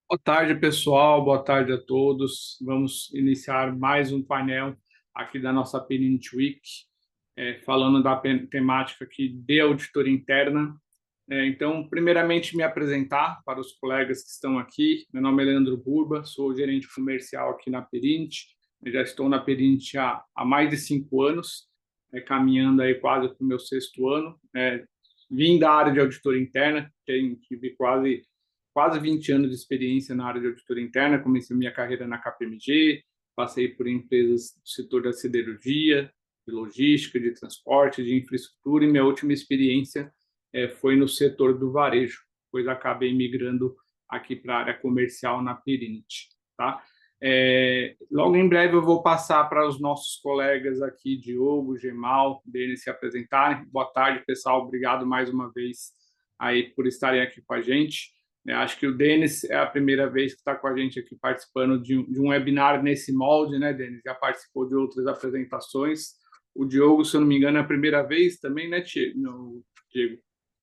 Boa tarde, pessoal. Boa tarde a todos. Vamos iniciar mais um painel aqui da nossa Perint Week, falando da temática aqui de auditoria interna. Então, primeiramente, me apresentar para os colegas que estão aqui. Meu nome é Leandro Burba, sou gerente comercial aqui na Perint. Eu já estou na Perint há mais de 5 anos, caminhando aí quase para o meu sexto ano. Vim da área de auditoria interna, tive quase 20 anos de experiência na área de auditoria interna. Comecei minha carreira na KPMG, passei por empresas do setor da siderurgia, de logística, de transporte, de infraestrutura, e minha última experiência foi no setor do varejo, depois acabei migrando aqui para a área comercial na Perint. Tá? Logo em breve eu vou passar para os nossos colegas aqui, Diogo, Gemal, deles se apresentarem. Boa tarde, pessoal. Obrigado mais uma vez aí por estarem aqui com a gente. Acho que o Denis é a primeira vez que está com a gente aqui participando de um webinar nesse molde, né, Denis? Já participou de outras apresentações. O Diogo, se eu não me engano, é a primeira vez também, né, Diego?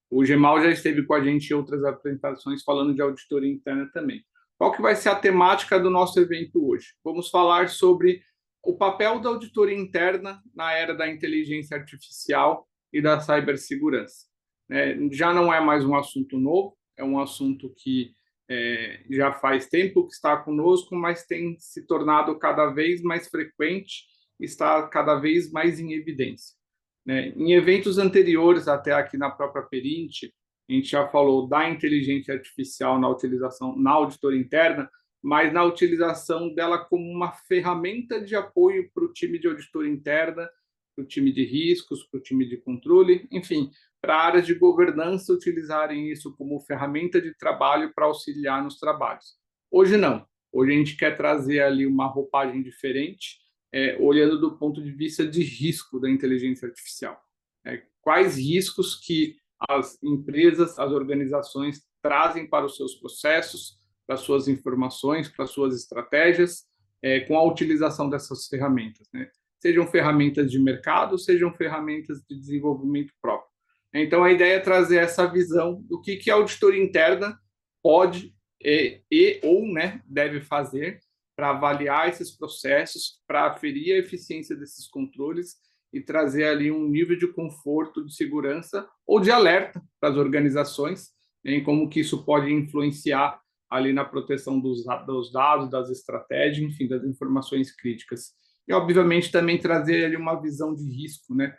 O Gemal já esteve com a gente em outras apresentações falando de auditoria interna também. Qual que vai ser a temática do nosso evento hoje? Vamos falar sobre o papel da auditoria interna na era da inteligência artificial e da cibersegurança. Já não é mais um assunto novo, é um assunto que já faz tempo que está conosco, mas tem se tornado cada vez mais frequente, está cada vez mais em evidência. Em eventos anteriores, até aqui na própria Perint, a gente já falou da inteligência artificial na utilização, na auditoria interna, mas na utilização dela como uma ferramenta de apoio para o time de auditoria interna, para o time de riscos, para o time de controle, enfim, para áreas de governança utilizarem isso como ferramenta de trabalho para auxiliar nos trabalhos. Hoje não. Hoje a gente quer trazer ali uma roupagem diferente, olhando do ponto de vista de risco da inteligência artificial. Quais riscos que as empresas, as organizações trazem para os seus processos, para suas informações, para suas estratégias, com a utilização dessas ferramentas, né? Sejam ferramentas de mercado, sejam ferramentas de desenvolvimento próprio. Então, a ideia é trazer essa visão do que a auditoria interna pode ou né, deve fazer para avaliar esses processos, para aferir a eficiência desses controles e trazer ali um nível de conforto, de segurança ou de alerta para as organizações, em como que isso pode influenciar ali na proteção dos dados, das estratégias, enfim, das informações críticas. E, obviamente, também trazer ali uma visão de risco, né?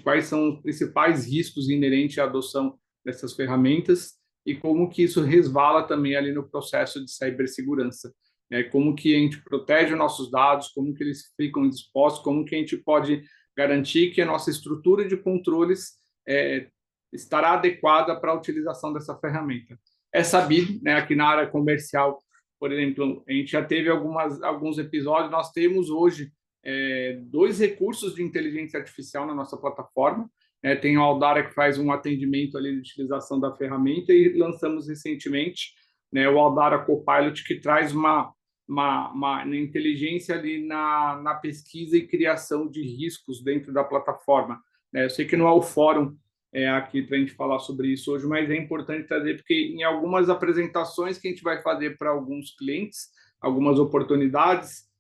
Quais são os principais riscos inerentes à adoção dessas ferramentas e como que isso resvala também ali no processo de cibersegurança. Como que a gente protege os nossos dados, como que eles ficam expostos, como que a gente pode garantir que a nossa estrutura de controles estará adequada para a utilização dessa ferramenta. É sabido, né, aqui na área comercial, por exemplo, a gente já teve alguns episódios, nós temos hoje 2 recursos de inteligência artificial na nossa plataforma. Tem o Aldara, que faz um atendimento ali de utilização da ferramenta, e lançamos recentemente, né, o Aldara Copilot, que traz uma inteligência ali na pesquisa e criação de riscos dentro da plataforma. Eu sei que não é o fórum aqui para a gente falar sobre isso hoje, mas é importante trazer, porque em algumas apresentações que a gente vai fazer para alguns clientes, algumas oportunidades,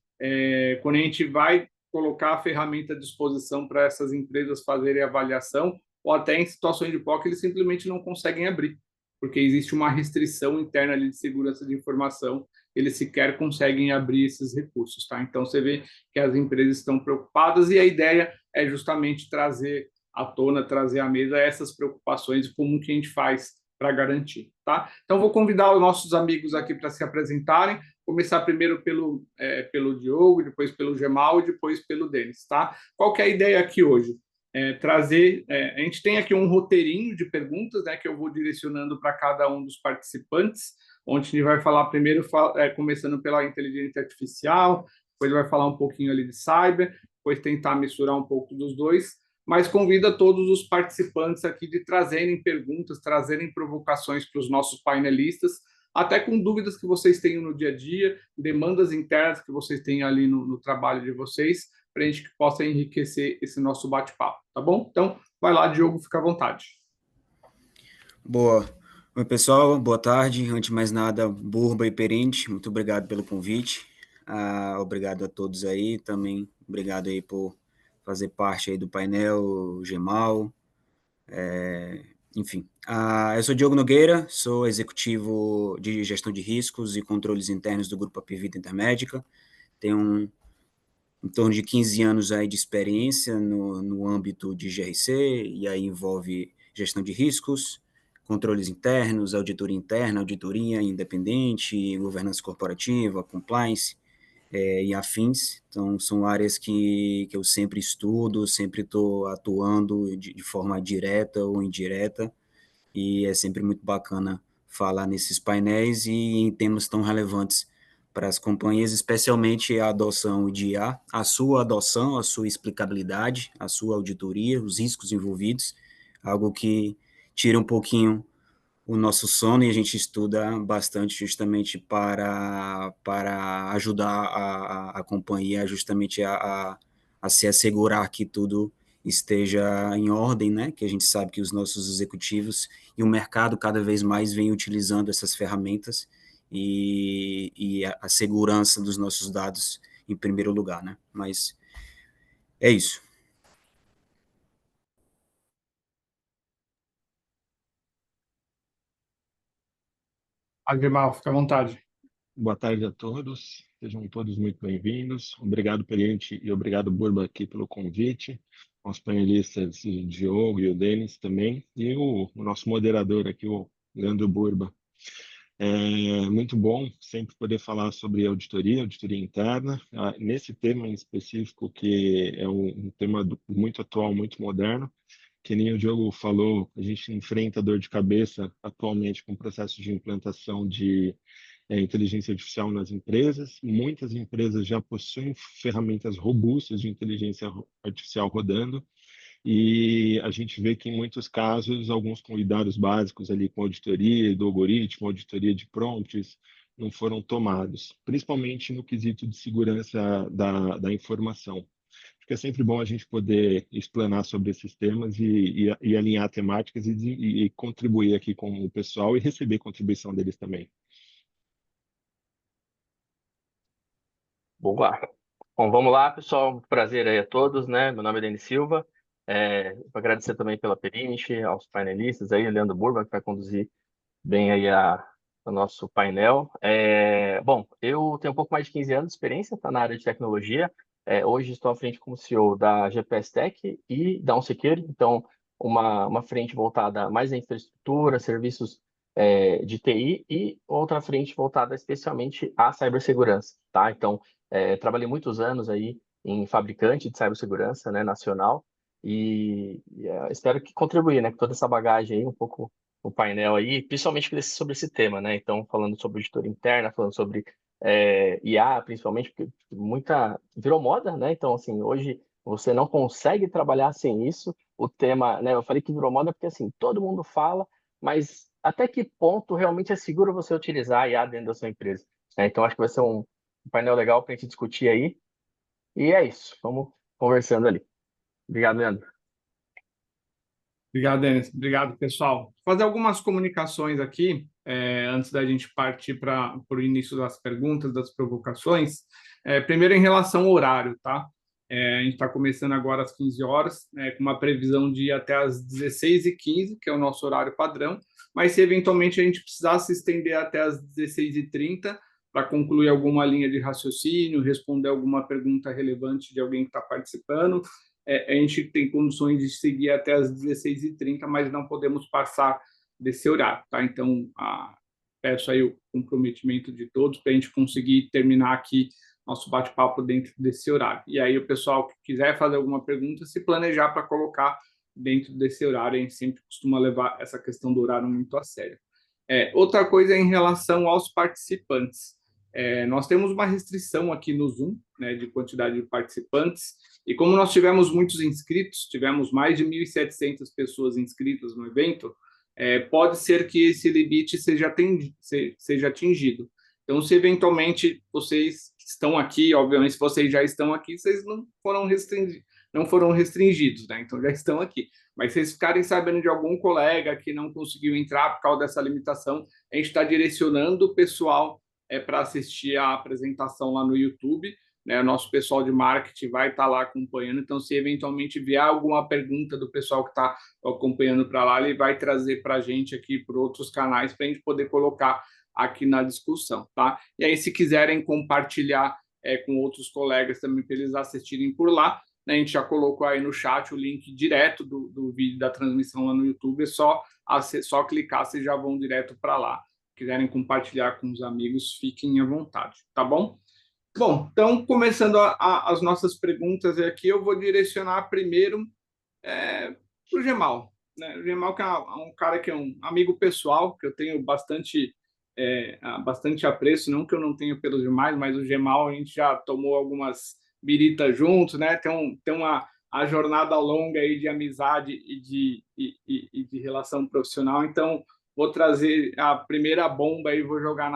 quando a gente vai colocar a ferramenta à disposição para essas empresas fazerem avaliação, ou até em situações de POC, eles simplesmente não conseguem abrir, porque existe uma restrição interna ali de segurança de informação, eles sequer conseguem abrir esses recursos. Tá? Então, você vê que as empresas estão preocupadas, e a ideia é justamente trazer à tona, trazer à mesa essas preocupações e como que a gente faz para garantir. Tá? Então, vou convidar os nossos amigos aqui para se apresentarem. Começar primeiro pelo Diogo, depois pelo Gemal e depois pelo Denis, tá? Qual que é a ideia aqui hoje? A gente tem aqui um roteirinho de perguntas, né, que eu vou direcionando para cada um dos participantes, onde a gente vai falar primeiro, começando pela inteligência artificial, depois vai falar um pouquinho ali de cyber, depois tentar misturar um pouco dos dois, mas convida todos os participantes aqui de trazerem perguntas, trazerem provocações para os nossos painelistas, até com dúvidas que vocês tenham no dia a dia, demandas internas que vocês têm ali no trabalho de vocês, para a gente que possa enriquecer esse nosso bate-papo, tá bom? Então, vai lá, Diogo, fica à vontade. Boa. Oi, pessoal, boa tarde. Antes de mais nada, Burba e Perinte, muito obrigado pelo convite. Obrigado a todos aí, também obrigado aí por fazer parte aí do painel, Gemal, enfim. Eu sou Diogo Nogueira, sou executivo de gestão de riscos e controles internos do Grupo Apivida Intermédica. Tenho em torno de 15 anos aí de experiência no âmbito de GRC, e aí envolve gestão de riscos, controles internos, auditoria interna, auditoria independente, governança corporativa, compliance, e afins. Então, são áreas que eu sempre estudo, sempre estou atuando de forma direta ou indireta, e é sempre muito bacana falar nesses painéis e em temas tão relevantes para as companhias, especialmente a adoção de IA, a sua adoção, a sua explicabilidade, a sua auditoria, os riscos envolvidos, algo que tira um pouquinho o nosso sono, e a gente estuda bastante justamente para ajudar a companhia justamente a se assegurar que tudo esteja em ordem, né? Que a gente sabe que os nossos executivos e o mercado cada vez mais vem utilizando essas ferramentas, e a segurança dos nossos dados em primeiro lugar, né? Mas é isso. Agrimal, fica à vontade. Boa tarde a todos, sejam todos muito bem-vindos. Obrigado, Periente, e obrigado, Burba, aqui pelo convite, aos panelistas, o Diogo e o Denis também, e o nosso moderador aqui, o Leandro Burba. É muito bom sempre poder falar sobre auditoria interna, nesse tema em específico, que é um tema muito atual, muito moderno. Que nem o Diogo falou, a gente enfrenta dor de cabeça atualmente com o processo de implantação de inteligência artificial nas empresas. Muitas empresas já possuem ferramentas robustas de inteligência artificial rodando, e a gente vê que em muitos casos, alguns cuidados básicos ali com auditoria do algoritmo, auditoria de prompts, não foram tomados, principalmente no quesito de segurança da informação. Acho que é sempre bom a gente poder explanar sobre esses temas e alinhar temáticas e contribuir aqui com o pessoal e receber contribuição deles também. Boa. Bom, vamos lá, pessoal. Prazer aí a todos, né? Meu nome é Denis Silva. Vou agradecer também pela Perinte, aos painelistas aí, Leandro Burba, que vai conduzir bem aí o nosso painel. Bom, eu tenho um pouco mais de 15 anos de experiência, tá, na área de tecnologia. Hoje estou à frente como CEO da GPS Tech e da OnSecure, então uma frente voltada mais à infraestrutura, serviços de TI, e outra frente voltada especialmente à cibersegurança, tá? Então, trabalhei muitos anos aí em fabricante de cibersegurança, né, nacional, e espero que contribuir, né, com toda essa bagagem aí, um pouco o painel aí, principalmente sobre esse tema, né? Então, falando sobre auditoria interna, falando sobre IA, principalmente, porque virou moda, né? Então, assim, hoje você não consegue trabalhar sem isso. O tema, né? Eu falei que virou moda porque, assim, todo mundo fala, mas até que ponto realmente é seguro você utilizar a IA dentro da sua empresa, né? Então, acho que vai ser um painel legal para a gente discutir aí. E é isso, vamos conversando ali. Obrigado, Leandro. Obrigado, Denis. Obrigado, pessoal. Vou fazer algumas comunicações aqui, antes da gente partir para o início das perguntas, das provocações. Primeiro, em relação ao horário, tá? A gente está começando agora às 15 horas, com uma previsão de ir até às 16h15, que é o nosso horário padrão, mas se eventualmente a gente precisar se estender até às 16h30 para concluir alguma linha de raciocínio, responder alguma pergunta relevante de alguém que está participando, a gente tem condições de seguir até as 16h30, mas não podemos passar desse horário, tá? Então, peço aí o comprometimento de todos para a gente conseguir terminar aqui nosso bate-papo dentro desse horário. E aí, o pessoal que quiser fazer alguma pergunta, se planejar para colocar dentro desse horário, a gente sempre costuma levar essa questão do horário muito a sério. Outra coisa é em relação aos participantes. Nós temos uma restrição aqui no Zoom, né, de quantidade de participantes, e como nós tivemos muitos inscritos, tivemos mais de 1.700 pessoas inscritas no evento, pode ser que esse limite seja atingido. Então, se eventualmente vocês estão aqui, obviamente, se vocês já estão aqui, vocês não foram restringidos, né? Então, já estão aqui. Mas se vocês ficarem sabendo de algum colega que não conseguiu entrar por causa dessa limitação, a gente está direcionando o pessoal para assistir a apresentação lá no YouTube, né? O nosso pessoal de marketing vai estar lá acompanhando, então se eventualmente vier alguma pergunta do pessoal que está acompanhando para lá, ele vai trazer para a gente aqui por outros canais para a gente poder colocar aqui na discussão, tá? E aí, se quiserem compartilhar com outros colegas também para eles assistirem por lá, né? A gente já colocou aí no chat o link direto do vídeo da transmissão lá no YouTube, é só clicar, vocês já vão direto para lá. Se quiserem compartilhar com os amigos, fiquem à vontade, tá bom? Bom, então, começando as nossas perguntas aqui, eu vou direcionar primeiro para o Gemal, né? O Gemal que é um cara que é um amigo pessoal, que eu tenho bastante apreço, não que eu não tenha pelos demais, mas o Gemal a gente já tomou algumas biritas juntos, né? Tem a jornada longa aí de amizade e de relação profissional, então vou trazer a primeira bomba e vou jogar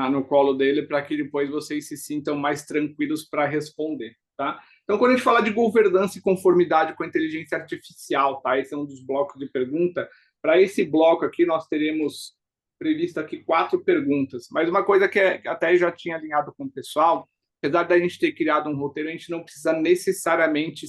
no colo dele para que depois vocês se sintam mais tranquilos para responder, tá? Então, quando a gente fala de governança e conformidade com a inteligência artificial, tá? Esse é um dos blocos de pergunta. Para esse bloco aqui, nós teremos previsto aqui 4 perguntas. Mas uma coisa que até já tinha alinhado com o pessoal, apesar da gente ter criado um roteiro, a gente não precisa necessariamente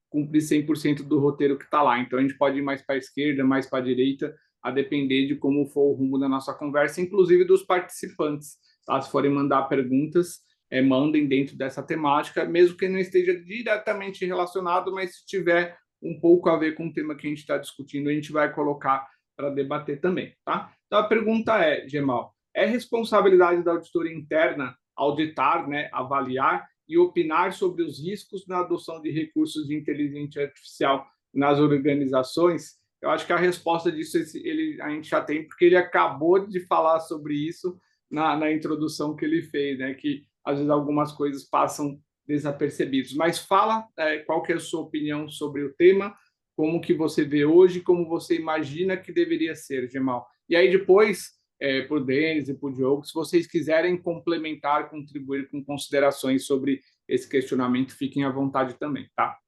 cumprir 100% do roteiro que está lá. Então, a gente pode ir mais para a esquerda, mais para a direita, a depender de como for o rumo da nossa conversa, inclusive dos participantes. Tá? Se forem mandar perguntas, mandem dentro dessa temática, mesmo que não esteja diretamente relacionado, mas se tiver um pouco a ver com o tema que a gente está discutindo, a gente vai colocar para debater também. Tá? Então, a pergunta é, Gemal, é responsabilidade da auditoria interna auditar, né, avaliar e opinar sobre os riscos na adoção de recursos de inteligência artificial nas organizações? Eu acho que a resposta disso a gente já tem, porque ele acabou de falar sobre isso na introdução que ele fez, né? Que às vezes algumas coisas passam desapercebidas. Mas fala qual que é a sua opinião sobre o tema, como que você vê hoje, como você imagina que deveria ser, Gemal. E aí depois, para o Denis e para o Diogo, se vocês quiserem complementar, contribuir com considerações sobre esse questionamento, fiquem à vontade também, tá?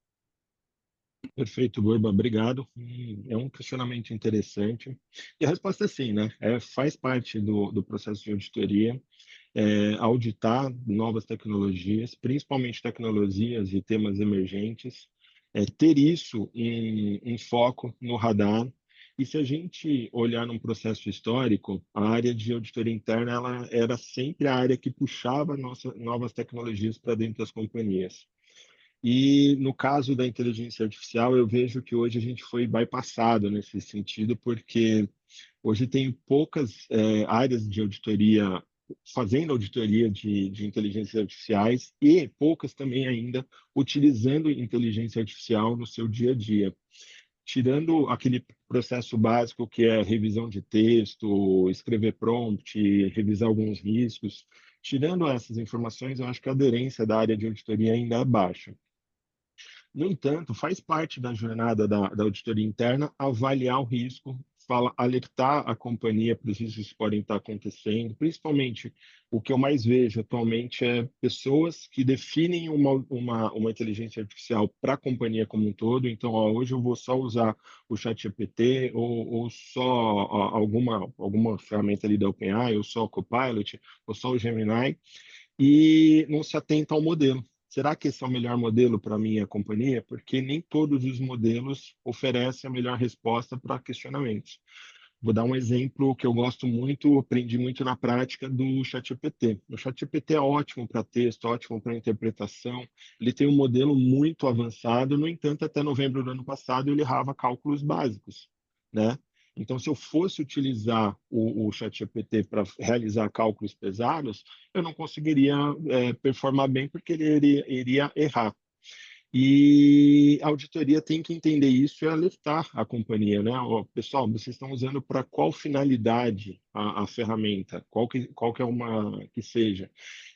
Perfeito, Borba, obrigado. É um questionamento interessante. E a resposta é sim, né? Faz parte do processo de auditoria, auditar novas tecnologias, principalmente tecnologias e temas emergentes, ter isso em foco no radar. E se a gente olhar num processo histórico, a área de auditoria interna ela era sempre a área que puxava novas tecnologias para dentro das companhias. E no caso da inteligência artificial, eu vejo que hoje a gente foi bypassado nesse sentido, porque hoje tem poucas áreas de auditoria fazendo auditoria de inteligências artificiais e poucas também ainda utilizando inteligência artificial no seu dia a dia. Tirando aquele processo básico que é revisão de texto, escrever prompt, revisar alguns riscos, tirando essas informações, eu acho que a aderência da área de auditoria ainda é baixa. No entanto, faz parte da jornada da auditoria interna avaliar o risco, alertar a companhia para os riscos que podem estar acontecendo, principalmente o que eu mais vejo atualmente é pessoas que definem uma inteligência artificial para a companhia como um todo. Então, hoje eu vou só usar o ChatGPT ou só alguma ferramenta ali da OpenAI, ou só o Copilot, ou só o Gemini, e não se atenta ao modelo. Será que esse é o melhor modelo para a minha companhia? Porque nem todos os modelos oferecem a melhor resposta para questionamentos. Vou dar um exemplo que eu gosto muito, aprendi muito na prática do ChatGPT. O ChatGPT é ótimo para texto, ótimo para interpretação. Ele tem um modelo muito avançado, no entanto, até novembro do ano passado ele errava cálculos básicos, né? Então, se eu fosse utilizar o ChatGPT para realizar cálculos pesados, eu não conseguiria performar bem porque ele iria errar. E a auditoria tem que entender isso e alertar a companhia, né? Pessoal, vocês estão usando para qual finalidade a ferramenta, qual que é uma que seja,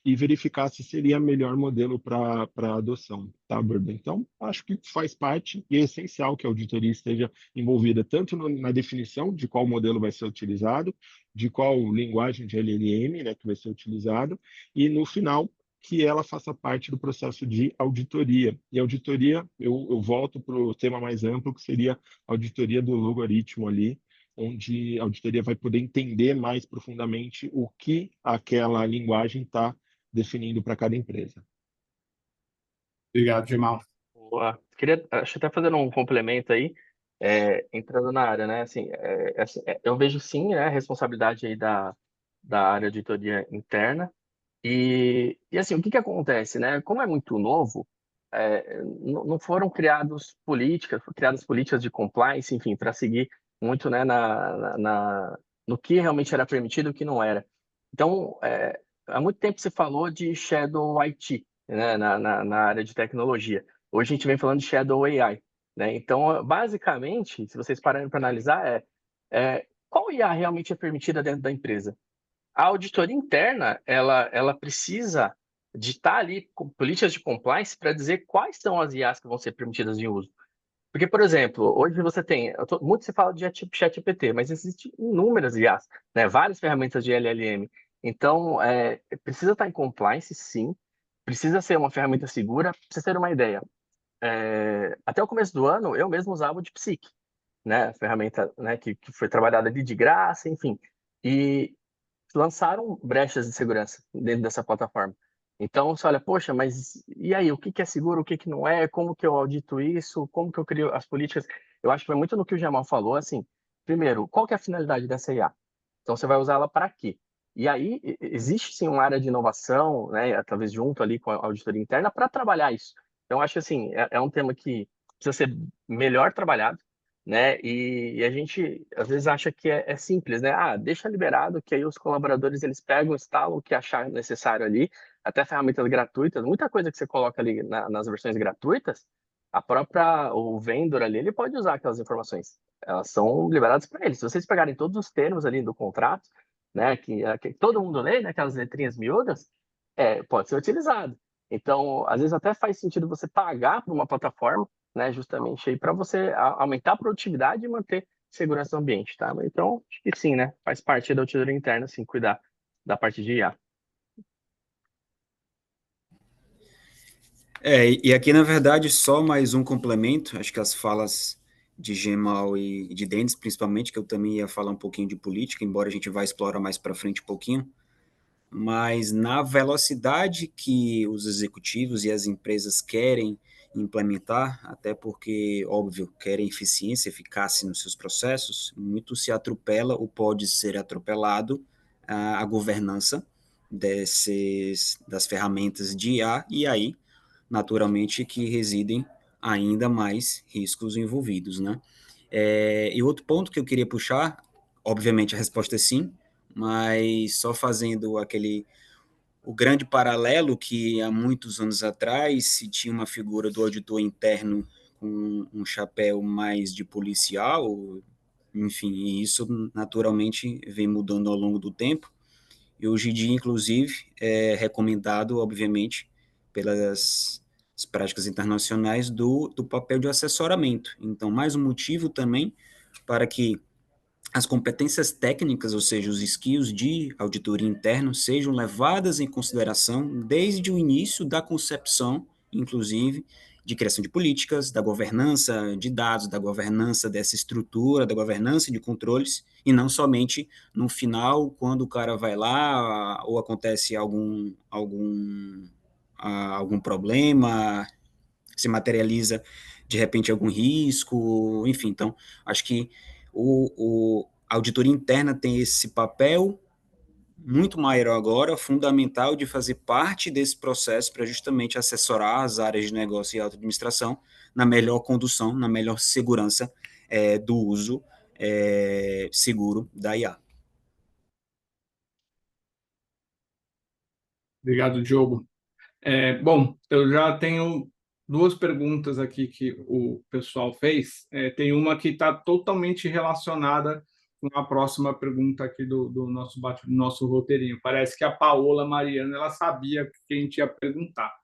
e verificar se seria o melhor modelo para adoção, tá, Burba? Então, acho que faz parte e é essencial que a auditoria esteja envolvida tanto na definição de qual modelo vai ser utilizado, de qual linguagem de LLM, né, que vai ser utilizado, e no final que ela faça parte do processo de auditoria. E auditoria, eu volto para o tema mais amplo, que seria a auditoria do logaritmo ali, onde a auditoria vai poder entender mais profundamente o que aquela linguagem está definindo para cada empresa. Obrigado, Gemal. Boa. Queria, acho que até fazendo um complemento aí, entrando na área, né? Assim, eu vejo sim, né, a responsabilidade aí da área de auditoria interna. E assim, o que que acontece, né? Como é muito novo, não foram criadas políticas de compliance, enfim, para seguir muito, né, no que realmente era permitido e o que não era. Então, há muito tempo se falou de Shadow IT, né, na área de tecnologia. Hoje a gente vem falando de Shadow AI, né? Então, basicamente, se vocês pararem para analisar, qual IA realmente é permitida dentro da empresa? A auditoria interna, ela precisa de estar ali com políticas de compliance para dizer quais são as IAs que vão ser permitidas em uso. Porque, por exemplo, hoje você tem, muito se fala de ChatGPT, mas existem inúmeras IAs, né? Várias ferramentas de LLM. Então, precisa estar em compliance, sim. Precisa ser uma ferramenta segura. Para vocês terem uma ideia, até o começo do ano, eu mesmo usava o DeepSeek, né? Ferramenta, né, que foi trabalhada ali de graça, enfim. E lançaram brechas de segurança dentro dessa plataforma. Então, você olha, poxa, mas e aí, o que que é seguro, o que que não é, como que eu audito isso, como que eu crio as políticas? Eu acho que vai muito no que o Jamal falou, assim, primeiro, qual que é a finalidade dessa IA? Então, você vai usar ela para quê? E aí, existe sim uma área de inovação, né, talvez junto ali com a auditoria interna, para trabalhar isso. Então, acho que, assim, é um tema que precisa ser melhor trabalhado, né? E a gente às vezes acha que é simples, né? Ah, deixa liberado que aí os colaboradores eles pegam, instalam o que achar necessário ali, até ferramentas gratuitas, muita coisa que você coloca ali nas versões gratuitas, o vendor ali, ele pode usar aquelas informações. Elas são liberadas para ele. Se vocês pegarem todos os termos ali do contrato, né, que todo mundo lê, né, aquelas letrinhas miúdas, pode ser utilizado. Então, às vezes até faz sentido você pagar por uma plataforma, né, justamente aí para você aumentar a produtividade e manter segurança do ambiente, tá? Então, acho que sim, né? Faz parte da auditoria interna, assim, cuidar da parte de IA. E aqui, na verdade, só mais um complemento, acho que as falas de Gemal e de Denis, principalmente, que eu também ia falar um pouquinho de política, embora a gente vá explorar mais para frente um pouquinho, mas na velocidade que os executivos e as empresas querem implementar, até porque, óbvio, querem eficiência, eficácia nos seus processos, muito se atropela ou pode ser atropelado a governança das ferramentas de IA, e aí, naturalmente, que residem ainda mais riscos envolvidos, né? E outro ponto que eu queria puxar, obviamente a resposta é sim, mas só fazendo o grande paralelo que há muitos anos atrás se tinha uma figura do auditor interno com um chapéu mais de policial, enfim, e isso naturalmente vem mudando ao longo do tempo, e hoje em dia, inclusive, é recomendado, obviamente, pelas práticas internacionais do papel de assessoramento. Então, mais um motivo também para que as competências técnicas, ou seja, os skills de auditoria interna, sejam levadas em consideração desde o início da concepção, inclusive, de criação de políticas, da governança de dados, da governança dessa estrutura, da governança de controles, e não somente no final, quando o cara vai lá ou acontece algum problema, se materializa de repente algum risco, enfim. Então, acho que a auditoria interna tem esse papel muito maior agora, fundamental, de fazer parte desse processo para justamente assessorar as áreas de negócio e auto-administração na melhor condução, na melhor segurança do uso seguro da IA. Obrigado, Diogo. Bom, eu já tenho duas perguntas aqui que o pessoal fez. Tem uma que está totalmente relacionada com a próxima pergunta aqui do nosso roteirinho. Parece que a Paola Mariana ela sabia que a gente ia perguntar.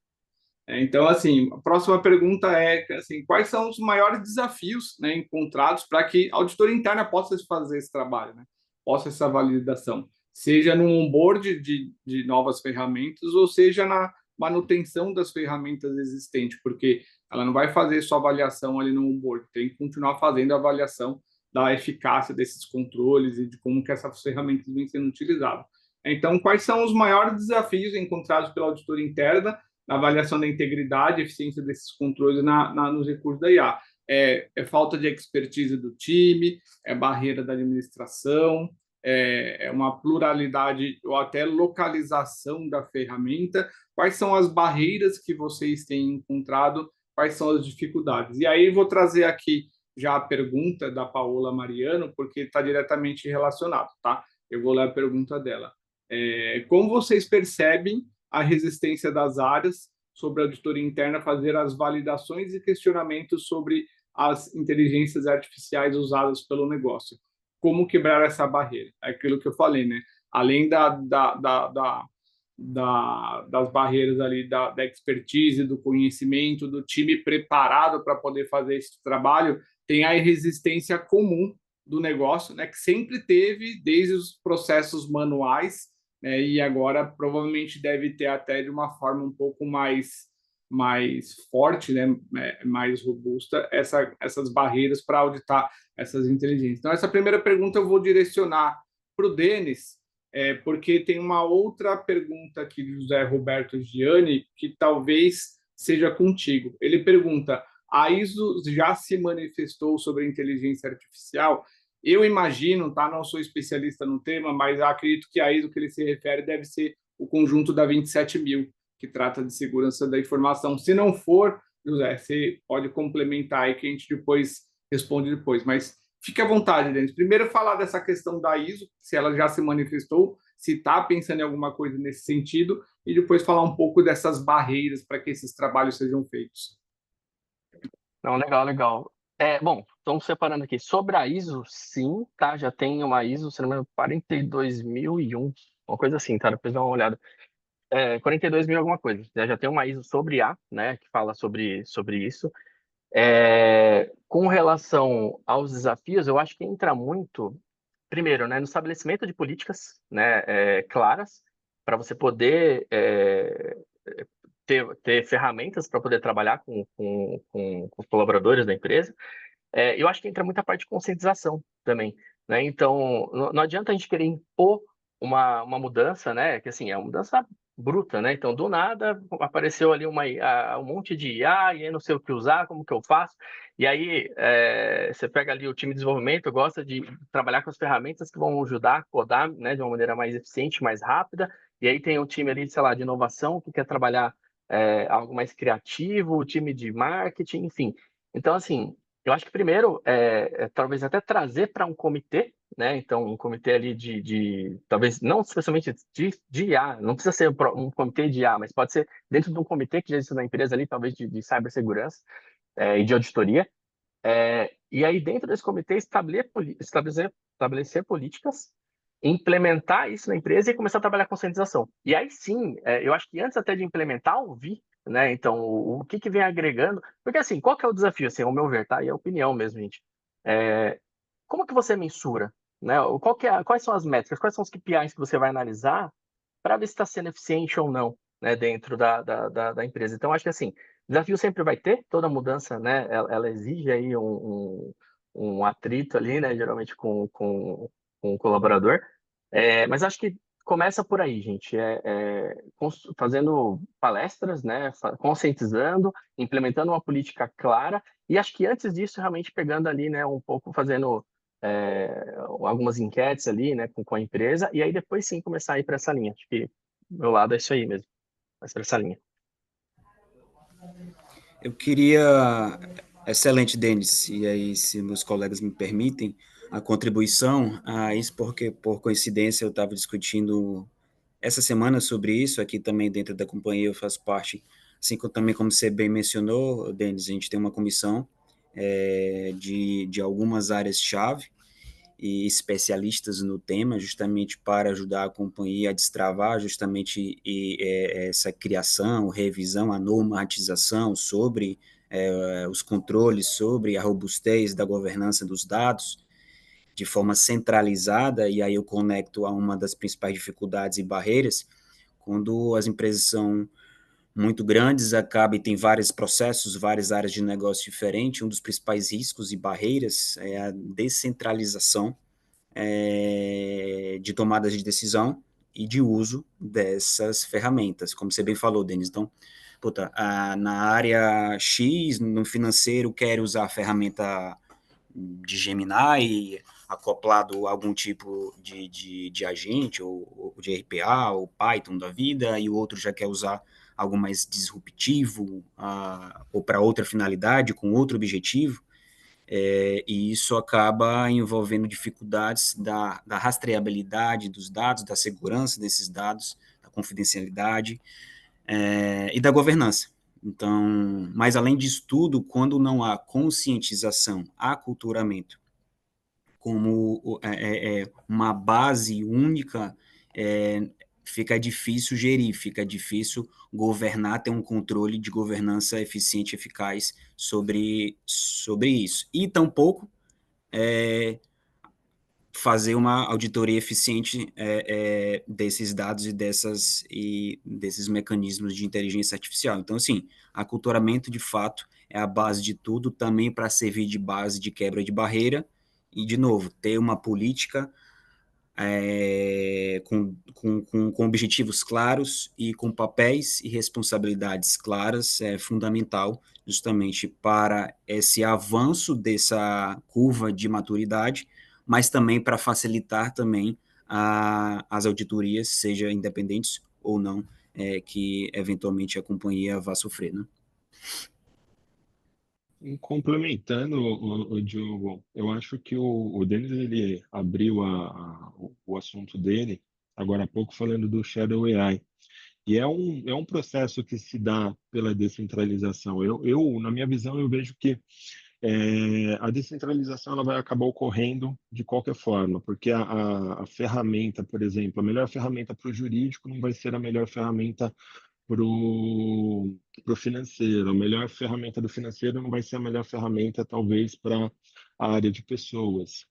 Então, assim, a próxima pergunta é assim, quais são os maiores desafios, né, encontrados para que a auditoria interna possa fazer esse trabalho, né? Possa essa validação, seja no onboard de novas ferramentas ou seja manutenção das ferramentas existentes, porque ela não vai fazer só avaliação ali no onboard, tem que continuar fazendo a avaliação da eficácia desses controles e de como que essas ferramentas vêm sendo utilizadas. Então, quais são os maiores desafios encontrados pela auditoria interna na avaliação da integridade e eficiência desses controles nos recursos da IA? É falta de expertise do time, é barreira da administração, é uma pluralidade ou até localização da ferramenta. Quais são as barreiras que vocês têm encontrado? Quais são as dificuldades? E aí vou trazer aqui já a pergunta da Paola Mariano, porque está diretamente relacionado, tá? Eu vou ler a pergunta dela. Como vocês percebem a resistência das áreas sobre a auditoria interna fazer as validações e questionamentos sobre as inteligências artificiais usadas pelo negócio? Como quebrar essa barreira? É aquilo que eu falei, né? Além das barreiras ali, da expertise, do conhecimento, do time preparado para poder fazer esse trabalho, tem a resistência comum do negócio, né, que sempre teve desde os processos manuais, né, e agora provavelmente deve ter até de uma forma um pouco mais forte, né, mais robusta, essas barreiras para auditar essas inteligências. Então, essa primeira pergunta eu vou direcionar para o Denis, porque tem uma outra pergunta aqui do José Roberto Gianni, que talvez seja contigo. Ele pergunta: a ISO já se manifestou sobre a inteligência artificial? Eu imagino, tá? Não sou especialista no tema, mas acredito que a ISO que ele se refere deve ser o conjunto da 27000, que trata de segurança da informação. Se não for, José, você pode complementar aí que a gente depois responde depois, mas fique à vontade, Denis. Primeiro falar dessa questão da ISO, se ela já se manifestou, se está pensando em alguma coisa nesse sentido, e depois falar um pouco dessas barreiras para que esses trabalhos sejam feitos. Não, legal, legal. Bom, estamos separando aqui. Sobre a ISO, sim, tá? Já tem uma ISO, se não me engano, 42001, uma coisa assim, tá? Depois dá uma olhada. 42.000 alguma coisa. Já tem uma ISO sobre IA, né? Que fala sobre isso. Com relação aos desafios, eu acho que entra muito, primeiro, né, no estabelecimento de políticas, né, claras, para você poder ter ferramentas para poder trabalhar com os colaboradores da empresa. Eu acho que entra muita parte de conscientização também, né? Então, não adianta a gente querer impor uma mudança, né? Que assim, é uma mudança bruta, né? Então, do nada, apareceu ali um monte de IA e eu não sei o que usar, como que eu faço? E aí, você pega ali o time de desenvolvimento, gosta de trabalhar com as ferramentas que vão ajudar a codar, né, de uma maneira mais eficiente, mais rápida. E aí tem o time ali, sei lá, de inovação, que quer trabalhar algo mais criativo, o time de marketing, enfim. Então, assim, eu acho que primeiro talvez até trazer para um comitê, né? Então, um comitê ali talvez não especialmente de IA, não precisa ser um comitê de IA, mas pode ser dentro de um comitê que já existe na empresa ali, talvez de cibersegurança e de auditoria. E aí, dentro desse comitê, estabelecer políticas, implementar isso na empresa e começar a trabalhar conscientização. E aí sim, eu acho que antes até de implementar, ouvir, né? Então, o que vem agregando? Porque assim, qual que é o desafio, assim, ao meu ver, tá? E é a opinião mesmo, gente. Como que você mensura, né? Quais são as métricas, quais são os KPIs que você vai analisar para ver se está sendo eficiente ou não, né? Dentro da empresa. Então, acho que assim, desafio sempre vai ter, toda mudança, né? Ela exige aí um atrito ali, né? Geralmente com o colaborador. Mas acho que começa por aí, gente. Fazendo palestras, né? Conscientizando, implementando uma política clara. E acho que antes disso, realmente pegando ali, né? Um pouco fazendo algumas enquetes ali, né? Com a empresa. E aí depois sim começar a ir para essa linha. Acho que do meu lado é isso aí mesmo. Mas para essa linha. Eu queria... Excelente, Denis. E aí, se meus colegas me permitem, a contribuição a isso, porque, por coincidência, eu estava discutindo essa semana sobre isso, aqui também dentro da companhia eu faço parte, assim também como você bem mencionou, Denis, a gente tem uma comissão de algumas áreas-chave e especialistas no tema, justamente para ajudar a companhia a destravar justamente essa criação, revisão, a normatização sobre os controles, sobre a robustez da governança dos dados, de forma centralizada, e aí eu conecto a uma das principais dificuldades e barreiras, quando as empresas são muito grandes, acaba e tem vários processos, várias áreas de negócio diferentes. Um dos principais riscos e barreiras é a descentralização de tomadas de decisão e de uso dessas ferramentas, como você bem falou, Denis. Então, puta, na área X, no financeiro, quero usar a ferramenta de Gemini acoplado a algum tipo de agente, ou de RPA, ou Python da vida, e o outro já quer usar algo mais disruptivo, ou para outra finalidade, com outro objetivo, e isso acaba envolvendo dificuldades da rastreabilidade dos dados, da segurança desses dados, da confidencialidade, e da governança. Então, mas além disso tudo, quando não há conscientização, aculturamento, como uma base única, fica difícil gerir, fica difícil governar, ter um controle de governança eficiente e eficaz sobre isso. E tampouco fazer uma auditoria eficiente desses dados e desses mecanismos de inteligência artificial. Então, assim, aculturamento, de fato, é a base de tudo, também para servir de base de quebra de barreira e, de novo, ter uma política com objetivos claros e com papéis e responsabilidades claras é fundamental justamente para esse avanço dessa curva de maturidade, mas também para facilitar também as auditorias, seja independentes ou não, que eventualmente a companhia vá sofrer, né? Complementando o Diogo, eu acho que o Denis ele abriu o assunto dele agora há pouco falando do Shadow AI. E é um processo que se dá pela descentralização. Na minha visão, eu vejo que a descentralização ela vai acabar ocorrendo de qualquer forma, porque a ferramenta, por exemplo, a melhor ferramenta para o jurídico não vai ser a melhor ferramenta para o financeiro. A melhor ferramenta do financeiro não vai ser a melhor ferramenta, talvez, para a área de pessoas.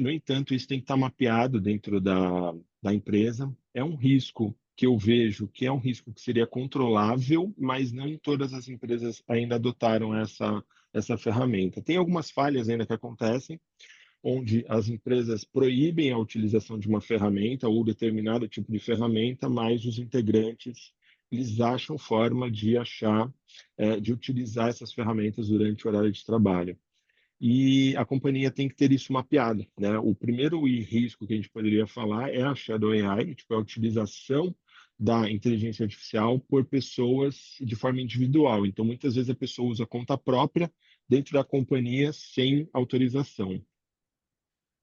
No entanto, isso tem que estar mapeado dentro da empresa. É um risco que eu vejo que é um risco que seria controlável, mas não em todas as empresas ainda adotaram essa ferramenta. Tem algumas falhas ainda que acontecem, onde as empresas proíbem a utilização de uma ferramenta ou determinado tipo de ferramenta, mas os integrantes eles acham forma de de utilizar essas ferramentas durante o horário de trabalho. E a companhia tem que ter isso mapeado, né? O primeiro risco que a gente poderia falar é a Shadow AI, tipo, a utilização da inteligência artificial por pessoas de forma individual. Então, muitas vezes a pessoa usa conta própria dentro da companhia sem autorização.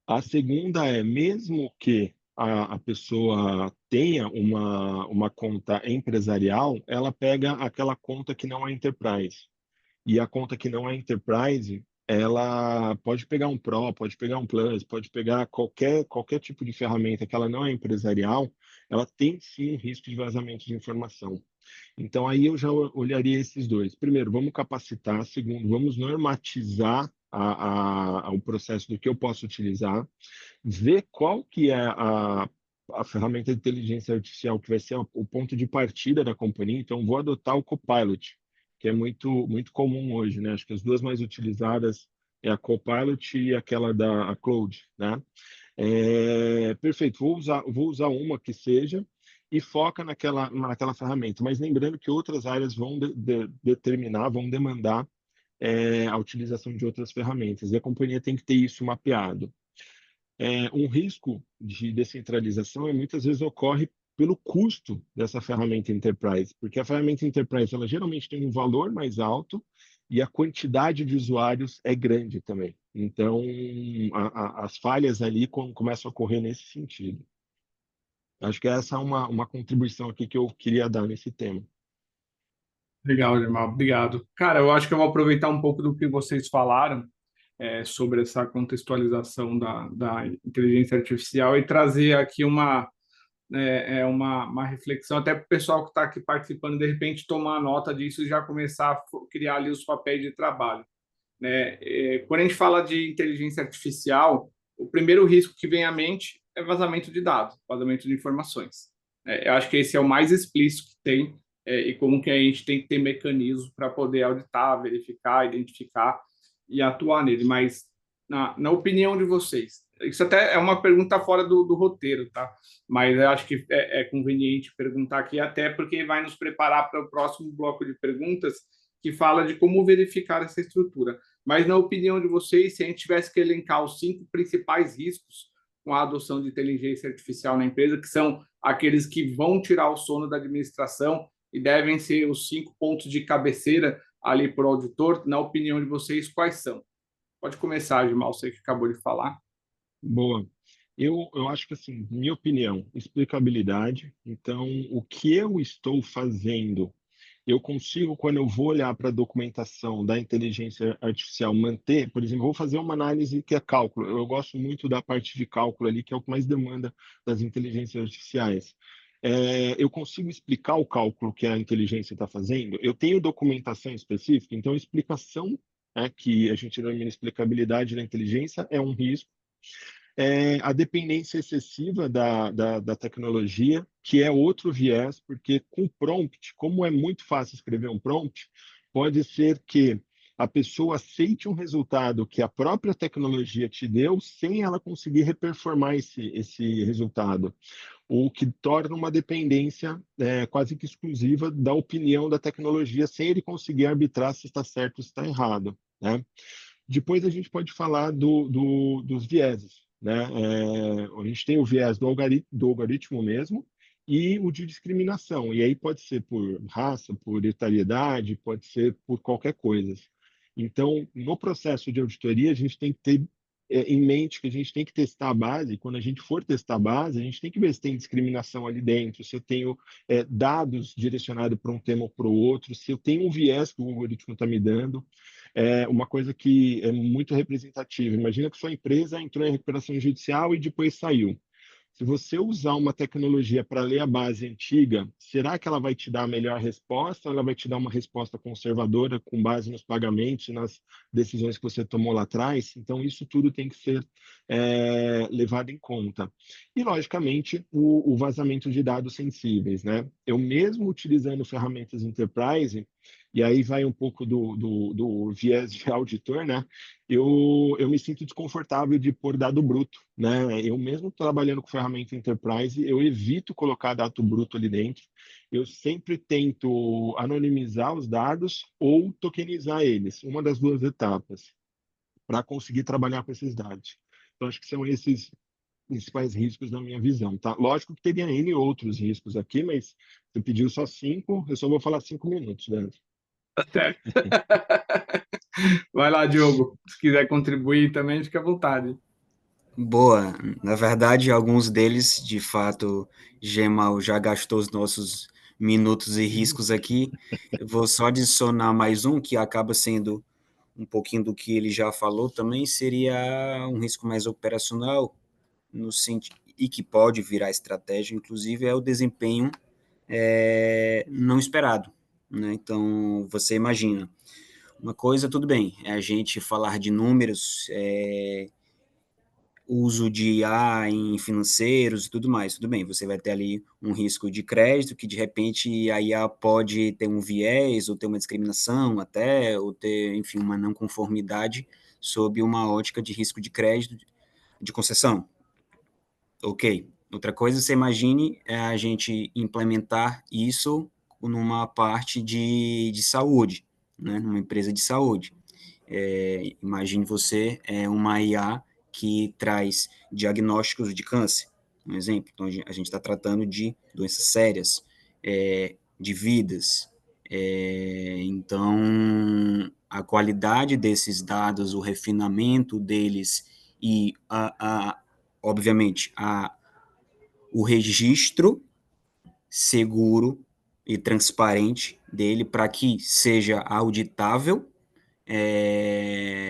A segunda é, mesmo que a pessoa tenha uma conta empresarial, ela pega aquela conta que não é enterprise. E a conta que não é enterprise, ela pode pegar um Pro, pode pegar um Plus, pode pegar qualquer tipo de ferramenta que ela não é empresarial, ela tem sim um risco de vazamento de informação. Então, aí eu já olharia esses dois. Primeiro, vamos capacitar. Segundo, vamos normatizar o processo do que eu posso utilizar. Ver qual que é a ferramenta de inteligência artificial que vai ser o ponto de partida da companhia. Então, vou adotar o Copilot, que é muito comum hoje, né? Acho que as duas mais utilizadas é a Copilot e aquela da Claude, né? Perfeito, vou usar uma que seja e foca naquela ferramenta. Mas lembrando que outras áreas vão determinar, vão demandar a utilização de outras ferramentas. E a companhia tem que ter isso mapeado. Um risco de descentralização muitas vezes ocorre pelo custo dessa ferramenta Enterprise, porque a ferramenta Enterprise ela geralmente tem um valor mais alto e a quantidade de usuários é grande também. Então, as falhas ali começam a ocorrer nesse sentido. Acho que essa é uma contribuição aqui que eu queria dar nesse tema. Legal, Jamal, obrigado. Cara, eu acho que eu vou aproveitar um pouco do que vocês falaram sobre essa contextualização da inteligência artificial e trazer aqui uma reflexão até para o pessoal que está aqui participando, de repente tomar nota disso e já começar a criar ali os papéis de trabalho, né? Quando a gente fala de inteligência artificial, o primeiro risco que vem à mente é vazamento de dados, vazamento de informações. Eu acho que esse é o mais explícito que tem e como que a gente tem que ter mecanismos para poder auditar, verificar, identificar e atuar nele. Mas, na opinião de vocês, isso até é uma pergunta fora do roteiro, tá? Mas eu acho que é conveniente perguntar aqui, até porque vai nos preparar para o próximo bloco de perguntas, que fala de como verificar essa estrutura. Mas, na opinião de vocês, se a gente tivesse que elencar os 5 principais riscos com a adoção de inteligência artificial na empresa, que são aqueles que vão tirar o sono da administração e devem ser os 5 pontos de cabeceira ali para o auditor, na opinião de vocês, quais são? Pode começar, Gilmar, você que acabou de falar. Boa. Eu acho que, assim, minha opinião, explicabilidade. Então, o que eu estou fazendo, eu consigo, quando eu vou olhar para a documentação da inteligência artificial, manter, por exemplo, eu vou fazer uma análise que é cálculo. Eu gosto muito da parte de cálculo ali, que é o que mais demanda das inteligências artificiais. Eu consigo explicar o cálculo que a inteligência está fazendo? Eu tenho documentação específica, então a explicação, que a gente denomina explicabilidade da inteligência, é um risco. A dependência excessiva da tecnologia, que é outro viés, porque com prompt, como é muito fácil escrever um prompt, pode ser que a pessoa aceite um resultado que a própria tecnologia te deu sem ela conseguir reperformar esse resultado, o que torna uma dependência quase que exclusiva da opinião da tecnologia, sem ele conseguir arbitrar se está certo ou se está errado, né? Depois a gente pode falar dos vieses, né? A gente tem o viés do algoritmo mesmo e o de discriminação. E aí pode ser por raça, por etariedade, pode ser por qualquer coisa. Então, no processo de auditoria, a gente tem que ter em mente que a gente tem que testar a base. E quando a gente for testar a base, a gente tem que ver se tem discriminação ali dentro, se eu tenho dados direcionados para um tema ou para o outro, se eu tenho um viés que o algoritmo está me dando. Uma coisa que é muito representativa. Imagina que sua empresa entrou em recuperação judicial e depois saiu. Se você usar uma tecnologia para ler a base antiga, será que ela vai te dar a melhor resposta ou ela vai te dar uma resposta conservadora com base nos pagamentos e nas decisões que você tomou lá atrás? Então, isso tudo tem que ser levado em conta. E, logicamente, o vazamento de dados sensíveis, né? Eu mesmo utilizando ferramentas enterprise, e aí vai um pouco do viés de auditor, né? Eu me sinto desconfortável de pôr dado bruto, né? Eu mesmo trabalhando com ferramenta Enterprise, eu evito colocar dado bruto ali dentro. Eu sempre tento anonimizar os dados ou tokenizar eles, uma das duas etapas, para conseguir trabalhar com esses dados. Então, acho que são esses principais riscos na minha visão, tá? Lógico que teria N outros riscos aqui, mas você pediu só 5, eu só vou falar 5 minutos, né? Tá certo. Vai lá, Diogo. Se quiser contribuir também, fique à vontade. Boa. Na verdade, alguns deles, de fato, Gemal já gastou os nossos minutos e riscos aqui. Eu vou só adicionar mais um, que acaba sendo um pouquinho do que ele já falou também, seria um risco mais operacional, no sentido, e que pode virar estratégia, inclusive, é o desempenho não esperado, né? Então, você imagina, uma coisa, tudo bem, é a gente falar de números, uso de IA em financeiros e tudo mais, tudo bem, você vai ter ali um risco de crédito que, de repente, a IA pode ter um viés, ou ter uma discriminação até, ou ter, enfim, uma não conformidade sob uma ótica de risco de crédito, de concessão. Ok. Outra coisa, você imagine a gente implementar isso numa parte de saúde, né, numa empresa de saúde. Imagine você uma IA que traz diagnósticos de câncer, um exemplo. Então, a gente está tratando de doenças sérias, de vidas. Então, a qualidade desses dados, o refinamento deles e, obviamente, o registro seguro e transparente dele para que seja auditável,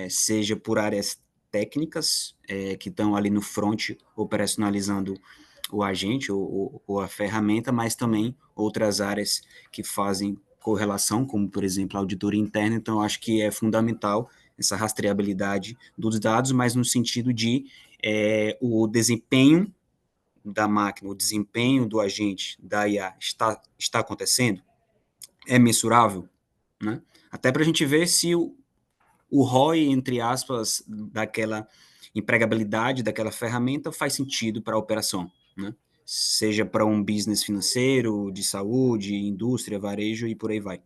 seja por áreas técnicas que estão ali no front operacionalizando o agente ou a ferramenta, mas também outras áreas que fazem correlação, como, por exemplo, a auditoria interna. Então, eu acho que é fundamental essa rastreabilidade dos dados, mas no sentido de o desempenho da máquina, o desempenho do agente da IA está acontecendo? é mensurável, né? Até para a gente ver se o ROI, entre aspas, daquela empregabilidade daquela ferramenta faz sentido para a operação, né? Seja para um business financeiro, de saúde, indústria, varejo e por aí vai.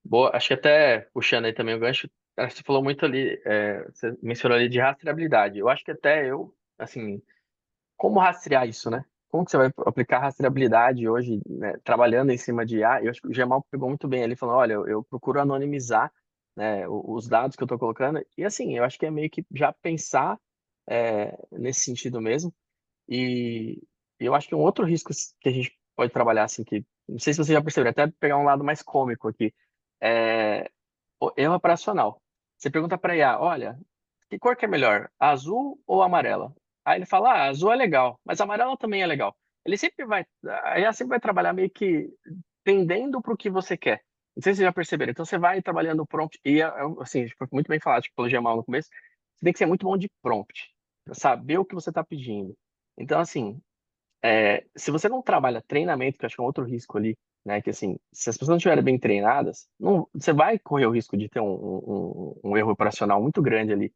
Boa, acho que até puxando aí também o gancho, acho que você falou muito ali, você mencionou ali de rastreabilidade. Eu acho que até eu, assim, como rastrear isso, né? Como que você vai aplicar rastreabilidade hoje, né, trabalhando em cima de IA? Eu acho que o Gemal pegou muito bem ali, falando, olha, eu procuro anonimizar, né, os dados que eu estou colocando. E assim, eu acho que é meio que já pensar nesse sentido mesmo. E eu acho que um outro risco que a gente pode trabalhar, assim, que não sei se você já percebeu, até pegar um lado mais cômico aqui, é o erro operacional. Você pergunta para IA, olha, que cor que é melhor, azul ou amarela? Aí ele fala, ah, azul é legal, mas amarela também é legal. Ele sempre vai, a IA sempre vai trabalhar meio que tendendo para o que você quer. Não sei se vocês já perceberam. Então você vai trabalhando o prompt e assim, foi muito bem falado, tipo, pelo Gemal no começo. Você tem que ser muito bom de prompt, pra saber o que você está pedindo. Então assim, se você não trabalha treinamento, que eu acho que é um outro risco ali, né? Que assim, se as pessoas não estiverem bem treinadas, não, você vai correr o risco de ter um erro operacional muito grande ali.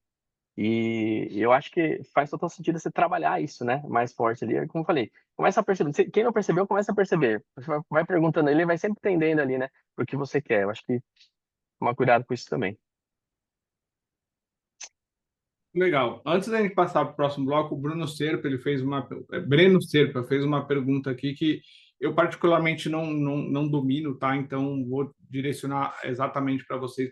E eu acho que faz total sentido você trabalhar isso, né? Mais forte ali. Como eu falei, começa a perceber. Quem não percebeu, começa a perceber. Você vai perguntando, ele vai sempre entendendo ali, né? O que você quer. Eu acho que tomar cuidado com isso também. Legal. Antes da gente passar para o próximo bloco, o Breno Serpa fez uma pergunta aqui que eu particularmente não domino, tá? Então vou direcionar exatamente para vocês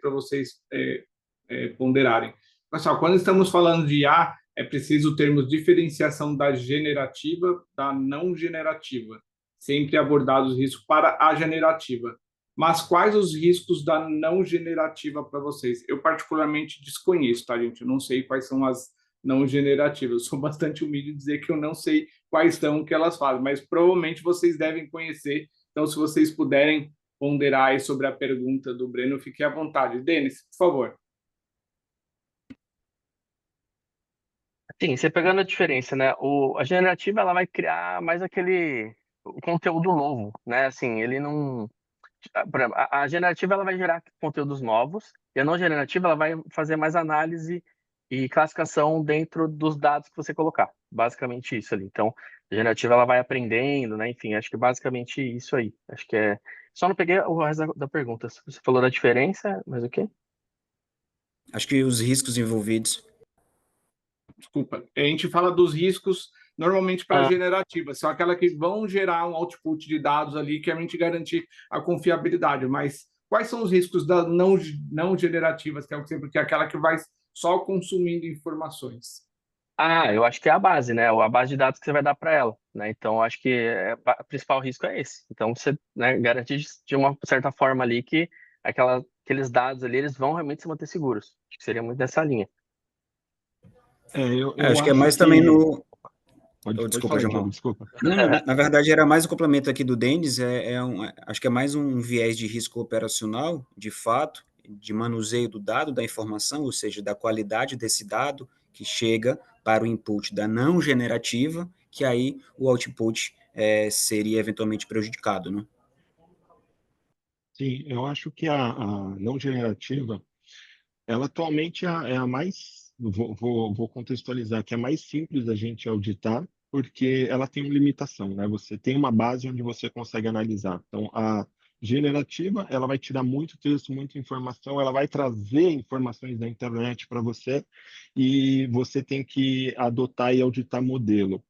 ponderarem. Pessoal, quando estamos falando de IA, é preciso termos diferenciação da generativa da não generativa, sempre abordados os riscos para a generativa. Mas quais os riscos da não generativa para vocês? Eu particularmente desconheço, tá, gente? Eu não sei quais são as não generativas. Eu sou bastante humilde em dizer que eu não sei quais são o que elas fazem, mas provavelmente vocês devem conhecer. Então, se vocês puderem ponderar aí sobre a pergunta do Breno, fique à vontade. Denis, por favor. Sim, você pegando a diferença, né? A generativa, ela vai criar mais o conteúdo novo, né? Assim, ele não... Por exemplo, a generativa ela vai gerar conteúdos novos e a não generativa ela vai fazer mais análise e classificação dentro dos dados que você colocar. Basicamente isso ali. Então, a generativa ela vai aprendendo, né? Enfim, acho que basicamente isso aí. Acho que é. Só não peguei o resto da pergunta. Você falou da diferença, mas o quê? Acho que os riscos envolvidos. Desculpa. A gente fala dos riscos normalmente para Ah, generativas, são aquelas que vão gerar um output de dados ali que a gente garante a confiabilidade. Mas quais são os riscos das não generativas, que é sempre que é aquela que vai só consumindo informações? eu acho que é a base, né? A base de dados que você vai dar para ela, né? Então, acho que o principal risco é esse. Então, você, né, garante de uma certa forma ali que aqueles dados ali, eles vão realmente se manter seguros. Acho que seria muito dessa linha. Eu Acho que é acho mais também que... no... Pode Desculpa, falar, Diogo, Jamal. desculpa. Não, na verdade, era mais um complemento aqui do Denis, acho que é mais um viés de risco operacional, de fato, de manuseio do dado, da informação, ou seja, da qualidade desse dado que chega para o input da não generativa, que aí o output seria eventualmente prejudicado, né? Sim, eu acho que a não generativa, ela atualmente é a mais, vou contextualizar, que é a mais simples da gente auditar, porque ela tem uma limitação, né? Você tem uma base onde você consegue analisar. Então, a generativa, ela vai tirar muito texto, muita informação, ela vai trazer informações da internet para você e você tem que adotar e auditar modelo.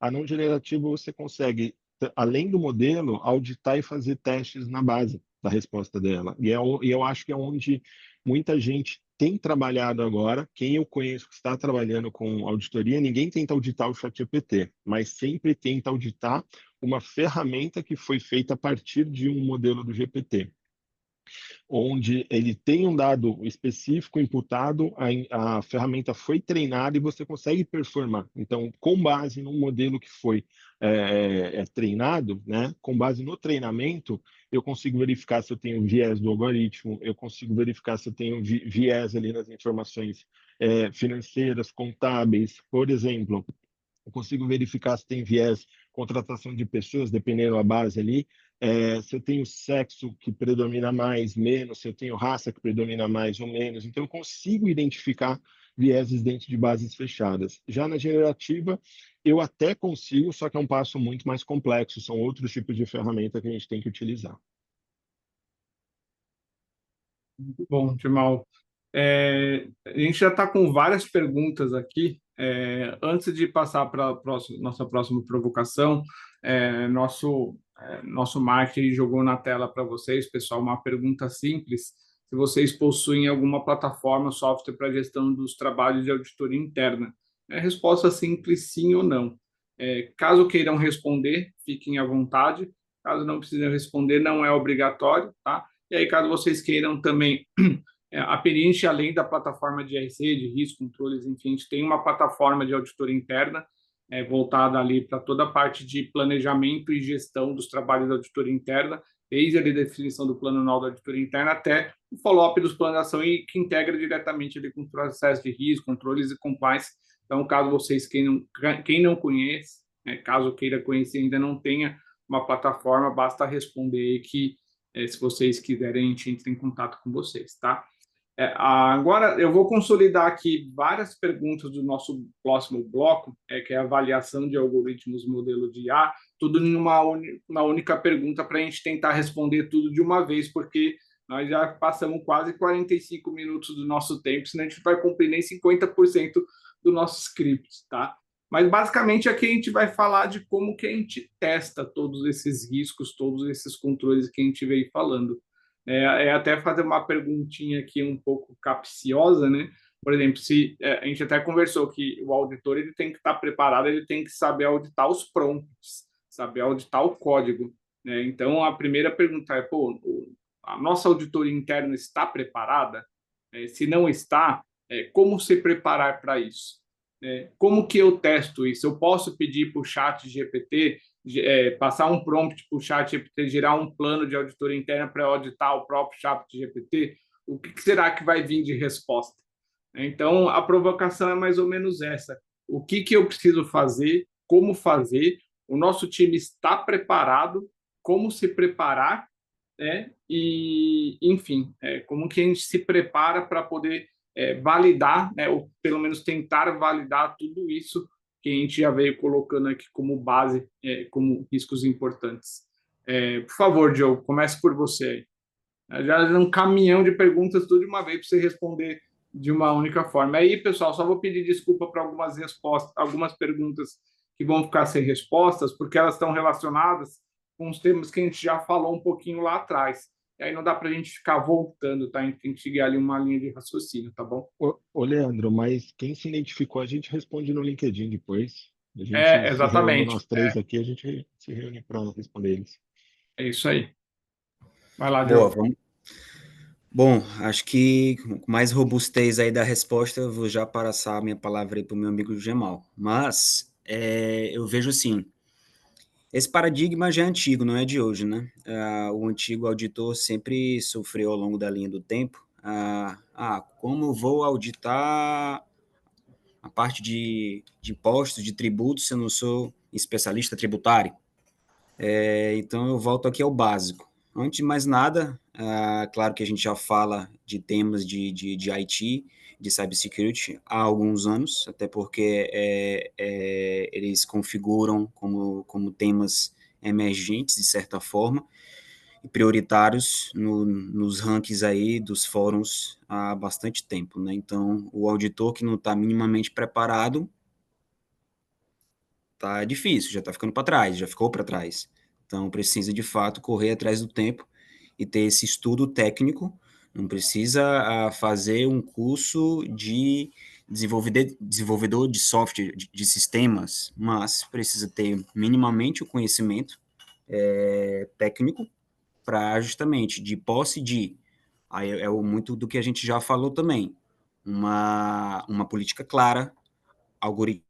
A não generativa você consegue, além do modelo, auditar e fazer testes na base da resposta dela. E eu acho que é onde muita gente tem trabalhado agora. Quem eu conheço que está trabalhando com auditoria, ninguém tenta auditar o ChatGPT, mas sempre tenta auditar uma ferramenta que foi feita a partir de um modelo do GPT, onde ele tem um dado específico imputado, a ferramenta foi treinada e você consegue performar. Então, com base no modelo que foi treinado, né, com base no treinamento, eu consigo verificar se eu tenho viés do algoritmo, eu consigo verificar se eu tenho viés ali nas informações financeiras, contábeis, por exemplo. Eu consigo verificar se tem viés contratação de pessoas, dependendo da base ali, se eu tenho sexo que predomina mais, menos, se eu tenho raça que predomina mais ou menos. Então, eu consigo identificar vieses dentro de bases fechadas. Já na generativa, eu até consigo, só que é um passo muito mais complexo, são outros tipos de ferramenta que a gente tem que utilizar. Bom, Jamal, a gente já está com várias perguntas aqui. Antes de passar para a nossa próxima provocação, nosso marketing jogou na tela para vocês, pessoal, uma pergunta simples. Se vocês possuem alguma plataforma, software para gestão dos trabalhos de auditoria interna. Resposta simples, sim ou não. Caso queiram responder, fiquem à vontade. Caso não precisem responder, não é obrigatório, tá? E aí, caso vocês queiram também, a Perinte, além da plataforma de RC, de risco, controles, enfim, a gente tem uma plataforma de auditoria interna voltada ali para toda a parte de planejamento e gestão dos trabalhos da auditoria interna, desde a definição do plano anual da auditoria interna até o follow-up dos planos de ação e que integra diretamente ali com o processo de risco, controles e compliance. Então, caso vocês, quem não conhece, caso queira conhecer ainda não tenha uma plataforma, basta responder aí que se vocês quiserem, a gente entra em contato com vocês, tá? Agora, eu vou consolidar aqui várias perguntas do nosso próximo bloco, que é a avaliação de algoritmos modelo de IA, tudo em uma única pergunta para a gente tentar responder tudo de uma vez, porque nós já passamos quase 45 minutos do nosso tempo, senão a gente não vai cumprir nem 50% do nosso script, tá? Mas, basicamente, aqui a gente vai falar de como que a gente testa todos esses riscos, todos esses controles que a gente veio falando. Até fazer uma perguntinha aqui um pouco capciosa, né? Por exemplo, se a gente até conversou que o auditor ele tem que estar preparado, ele tem que saber auditar os prompts, saber auditar o código, né? Então, a primeira pergunta é, a nossa auditoria interna está preparada? Se não está, como se preparar para isso? Como que eu testo isso? Eu posso pedir para o chat GPT, passar um prompt para o chat GPT, gerar um plano de auditoria interna para auditar o próprio chat GPT? O que será que vai vir de resposta? Então, a provocação é mais ou menos essa. O que eu preciso fazer? Como fazer? O nosso time está preparado? Como se preparar? E, enfim, como que a gente se prepara para poder validar, ou pelo menos tentar validar tudo isso que a gente já veio colocando aqui como base, como riscos importantes. Por favor, Diogo, comece por você aí. Já um caminhão de perguntas tudo de uma vez para você responder de uma única forma. Aí, pessoal, só vou pedir desculpa para algumas respostas, algumas perguntas que vão ficar sem respostas, porque elas estão relacionadas com os temas que a gente já falou um pouquinho lá atrás. E aí não dá para a gente ficar voltando, tá? A gente tem que seguir ali uma linha de raciocínio, tá bom? Ô, Leandro, mas quem se identificou, a gente responde no LinkedIn depois. A gente se reúne, Exatamente. nós três aqui, a gente se reúne para responder eles. É isso aí. Vai lá, Boa, Diogo. vamos. Bom, acho que com mais robustez aí da resposta, eu vou já passar a minha palavra aí para o meu amigo Gemal. Mas eu vejo assim, esse paradigma já é antigo, não é de hoje, né? O antigo auditor sempre sofreu ao longo da linha do tempo. Como eu vou auditar a parte de impostos, de tributos, se eu não sou especialista tributário? Então, eu volto aqui ao básico. Antes de mais nada, claro que a gente já fala de temas de IT, de cybersecurity há alguns anos, até porque eles configuram como temas emergentes, de certa forma, e prioritários nos rankings aí dos fóruns há bastante tempo, né? Então, o auditor que não está minimamente preparado tá difícil, já está ficando para trás, já ficou para trás. Então, precisa, de fato, correr atrás do tempo e ter esse estudo técnico. Não precisa fazer um curso de desenvolvedor de software, de sistemas, mas precisa ter minimamente o conhecimento técnico para justamente de posse de. Aí muito do que a gente já falou também. Uma política clara, algoritmos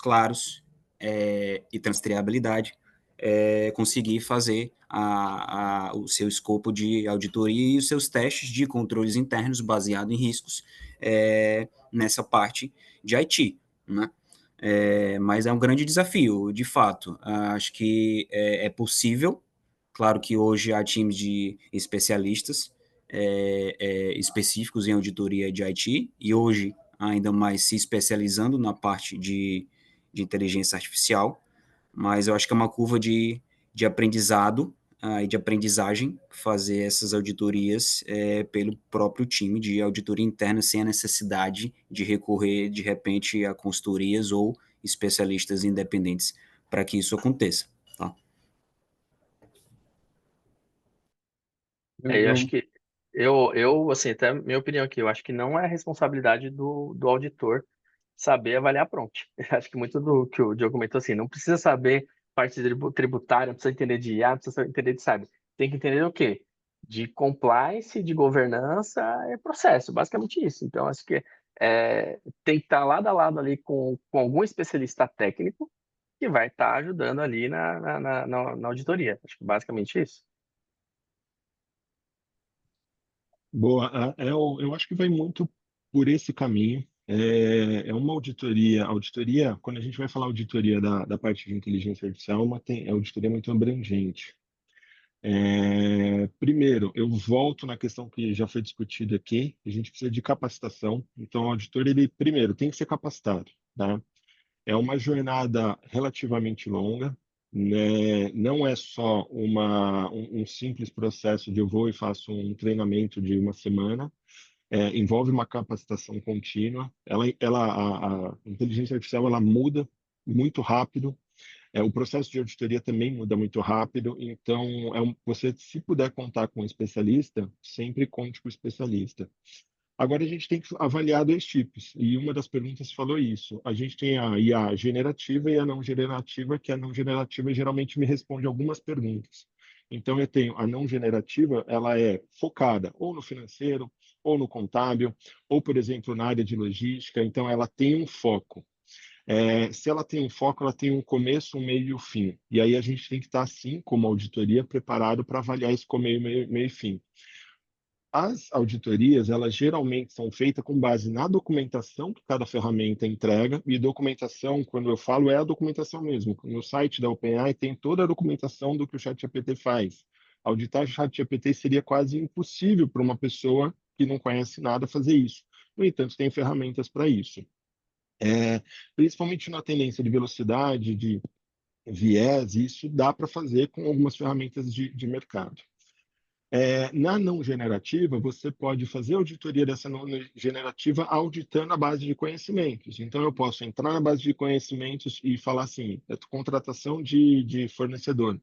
claros e rastreabilidade, conseguir fazer o seu escopo de auditoria e os seus testes de controles internos baseado em riscos nessa parte de IT, né? Mas é um grande desafio, de fato. Acho que é possível. Claro que hoje há times de especialistas específicos em auditoria de IT, e hoje ainda mais se especializando na parte de inteligência artificial, mas eu acho que é uma curva de aprendizado e de aprendizagem fazer essas auditorias pelo próprio time de auditoria interna, sem a necessidade de recorrer, de repente, a consultorias ou especialistas independentes para que isso aconteça. Tá? Eu acho que assim, até minha opinião aqui, eu acho que não é responsabilidade do auditor saber avaliar prompt. Eu acho que muito do que o Diogo comentou assim, não precisa saber parte tributária, não precisa entender de IA, não precisa entender de cyber. Tem que entender o quê? De compliance, de governança e processo, basicamente isso. Então, acho que tem que estar lado a lado ali com algum especialista técnico que vai estar ajudando ali na auditoria. Acho que basicamente isso. Boa. Eu acho que vai muito por esse caminho. É uma auditoria, quando a gente vai falar auditoria da parte de inteligência artificial, é uma auditoria muito abrangente. Primeiro, eu volto na questão que já foi discutida aqui, a gente precisa de capacitação. Então, o auditor, ele, primeiro, tem que ser capacitado, tá? É uma jornada relativamente longa, né? Não é só um simples processo de eu vou e faço um treinamento de uma semana. Envolve uma capacitação contínua. A inteligência artificial ela muda muito rápido. O processo de auditoria também muda muito rápido. Então, você, se puder contar com um especialista, sempre conte com o especialista. Agora a gente tem que avaliar dois tipos, e uma das perguntas falou isso. A gente tem a IA generativa e a não generativa, que a não generativa geralmente me responde algumas perguntas. Então eu tenho a não generativa, ela é focada ou no financeiro, ou no contábil, ou, por exemplo, na área de logística, então ela tem um foco. Se ela tem um foco, ela tem um começo, um meio e um fim. E aí a gente tem que estar, assim, como auditoria, preparado para avaliar esse começo, meio e fim. As auditorias, elas geralmente são feitas com base na documentação que cada ferramenta entrega, e documentação, quando eu falo, é a documentação mesmo. No site da OpenAI tem toda a documentação do que o ChatGPT faz. Auditar o ChatGPT seria quase impossível para uma pessoa que não conhece nada fazer isso. No entanto, tem ferramentas para isso. Principalmente na tendência de velocidade, de viés, isso dá para fazer com algumas ferramentas de mercado. Na não generativa, você pode fazer auditoria dessa não generativa auditando a base de conhecimentos. Então, eu posso entrar na base de conhecimentos e falar assim, contratação de fornecedor.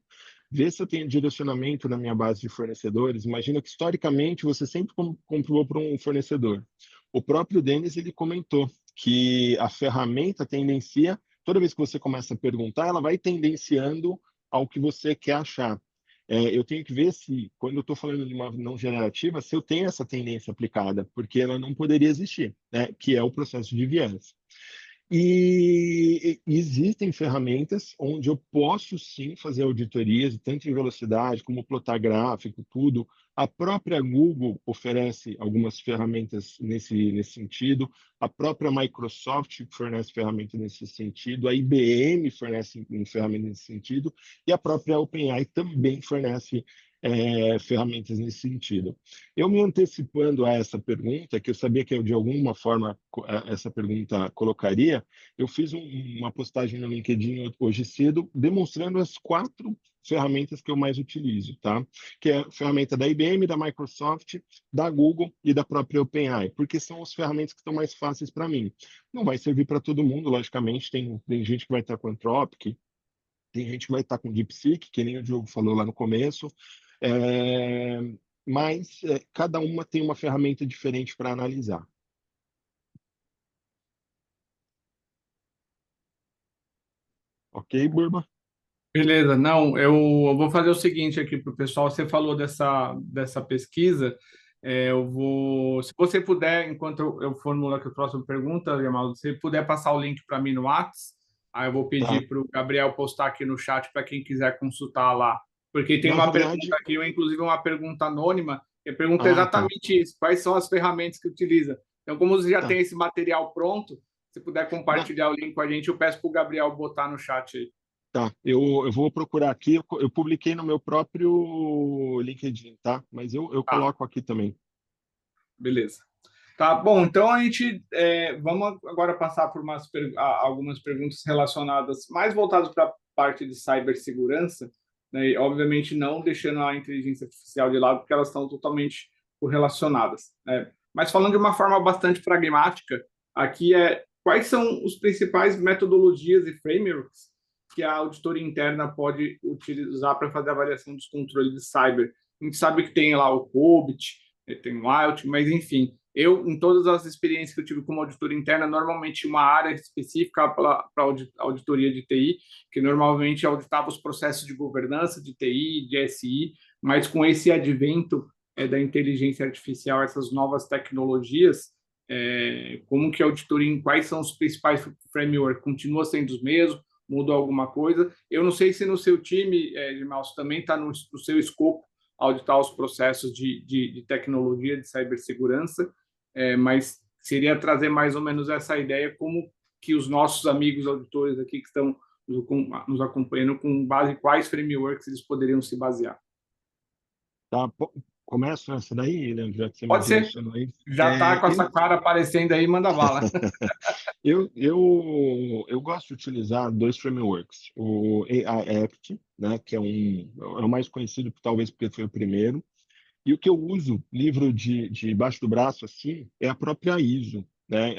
Ver se eu tenho direcionamento na minha base de fornecedores. Imagina que, historicamente, você sempre comprou para um fornecedor. O próprio Denis, ele comentou que a ferramenta tendencia, toda vez que você começa a perguntar, ela vai tendenciando ao que você quer achar. Eu tenho que ver se, quando eu estou falando de uma não generativa, se eu tenho essa tendência aplicada, porque ela não poderia existir, né? Que é o processo de viés. E existem ferramentas onde eu posso sim fazer auditorias, tanto em velocidade como plotar gráfico, tudo. A própria Google oferece algumas ferramentas nesse sentido, a própria Microsoft fornece ferramentas nesse sentido, a IBM fornece ferramentas nesse sentido, e a própria OpenAI também fornece ferramentas nesse sentido. Eu me antecipando a essa pergunta, que eu sabia que eu, de alguma forma essa pergunta colocaria, eu fiz uma postagem no LinkedIn hoje cedo demonstrando as 4 ferramentas que eu mais utilizo, tá? Que é a ferramenta da IBM, da Microsoft, da Google e da própria OpenAI, porque são as ferramentas que estão mais fáceis para mim. Não vai servir para todo mundo, logicamente, tem gente que vai estar com Anthropic, tem gente que vai estar com DeepSeek, que nem o Diogo falou lá no começo, mas cada uma tem uma ferramenta diferente para analisar. Ok, Burba? Beleza, não, eu vou fazer o seguinte aqui para o pessoal. Você falou dessa pesquisa, se você puder, enquanto eu formulo aqui a próxima pergunta, Yamal, se você puder passar o link para mim no Whats, Aí eu vou Tá. pedir para o Gabriel postar aqui no chat para quem quiser consultar lá. Porque tem Na uma verdade, pergunta aqui, inclusive uma pergunta anônima, que pergunta tá, exatamente isso: quais são as ferramentas que utiliza? Então, como você já tá. tem esse material pronto, se puder Na- compartilhar o link com a gente, eu peço para o Gabriel botar no chat aí. Tá, eu vou procurar aqui, eu publiquei no meu próprio LinkedIn, tá? Mas eu Tá, coloco aqui também. beleza. Tá bom, então a gente vamos agora passar por algumas perguntas relacionadas, mais voltadas para a parte de cibersegurança, né? E, obviamente não deixando a inteligência artificial de lado, porque elas estão totalmente correlacionadas, né? Mas falando de uma forma bastante pragmática, aqui quais são os principais metodologias e frameworks que a auditoria interna pode utilizar para fazer a avaliação dos controles de cyber? A gente sabe que tem lá o COBIT, tem o IoT, mas enfim, em todas as experiências que eu tive como auditor interna, normalmente uma área específica para auditoria de TI, que normalmente auditava os processos de governança de TI, de SI, mas com esse advento da inteligência artificial, essas novas tecnologias, como que a auditoria, quais são os principais frameworks? Continua sendo os mesmos? Mudou alguma coisa? Eu não sei se no seu time, Gimalso, também está no seu escopo auditar os processos de tecnologia, de cibersegurança, mas seria trazer mais ou menos essa ideia, como que os nossos amigos auditores aqui que estão nos acompanhando, com base em quais frameworks eles poderiam se basear. Tá, começo essa daí, Leandro, já que você me Pode ser. direcionou aí. Já está com essa cara aparecendo aí, manda bala. Eu gosto de utilizar dois frameworks. O AI Act, né, que é o mais conhecido, talvez porque foi o primeiro. E o que eu uso, livro de baixo do braço, assim, é a própria ISO. Né?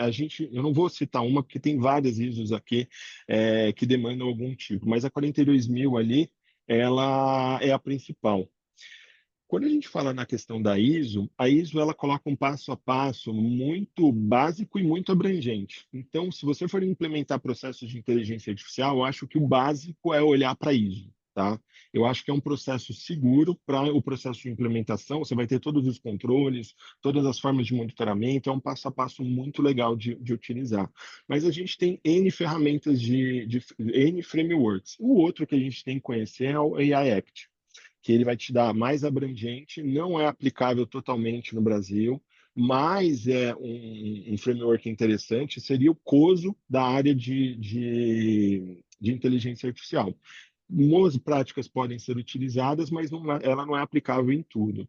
Eu não vou citar uma, porque tem várias ISOs aqui que demandam algum tipo, mas a 42.000 ali, ela é a principal. Quando a gente fala na questão da ISO, a ISO ela coloca um passo a passo muito básico e muito abrangente. Então, se você for implementar processos de inteligência artificial, eu acho que o básico é olhar para a ISO. Tá? Eu acho que é um processo seguro para o processo de implementação. Você vai ter todos os controles, todas as formas de monitoramento. É um passo a passo muito legal de utilizar. Mas a gente tem N ferramentas N frameworks. O outro que a gente tem que conhecer é o AI Act, que ele vai te dar mais abrangente, não é aplicável totalmente no Brasil, mas é um framework interessante, seria o COSO da área de inteligência artificial. Algumas práticas podem ser utilizadas, mas ela não é aplicável em tudo.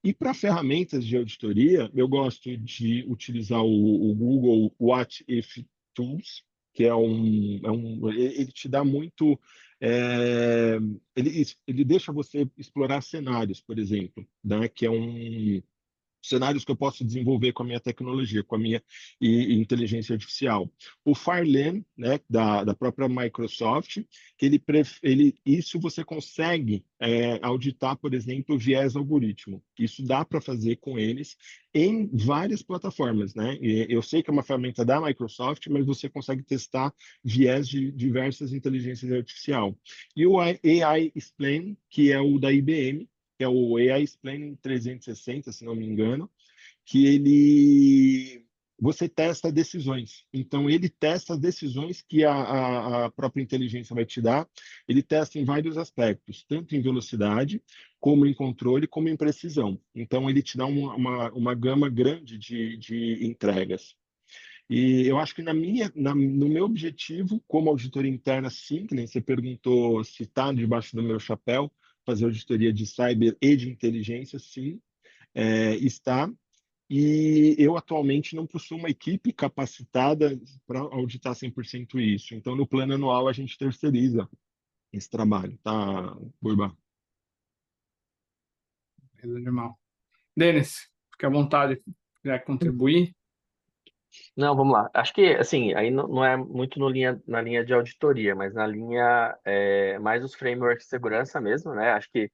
E para ferramentas de auditoria, eu gosto de utilizar o Google What If Tools, que ele te dá muito, é, ele deixa você explorar cenários, por exemplo, né, que é cenários que eu posso desenvolver com a minha tecnologia, com a minha inteligência artificial. O Farlen, né, da própria Microsoft, que isso você consegue auditar, por exemplo, o viés algoritmo. Isso dá para fazer com eles em várias plataformas, né? Eu sei que é uma ferramenta da Microsoft, mas você consegue testar viés de diversas inteligências artificiais. E o AI Explain, que é o da IBM, que é o AI Explaining 360, se não me engano, que você testa decisões. Então, ele testa as decisões que a própria inteligência vai te dar. Ele testa em vários aspectos, tanto em velocidade, como em controle, como em precisão. Então, ele te dá uma gama grande de entregas. E eu acho que no meu objetivo, como auditoria interna, sim, que nem você perguntou se está debaixo do meu chapéu, fazer auditoria de cyber e de inteligência, sim, está. E eu atualmente não possuo uma equipe capacitada para auditar 100% isso. Então, no plano anual, a gente terceiriza esse trabalho, tá, Burba? Animal. Denis, fique à vontade, quiser contribuir. Não, vamos lá. Acho que, assim, aí não é muito na linha de auditoria, mas na linha mais os frameworks de segurança mesmo, né? Acho que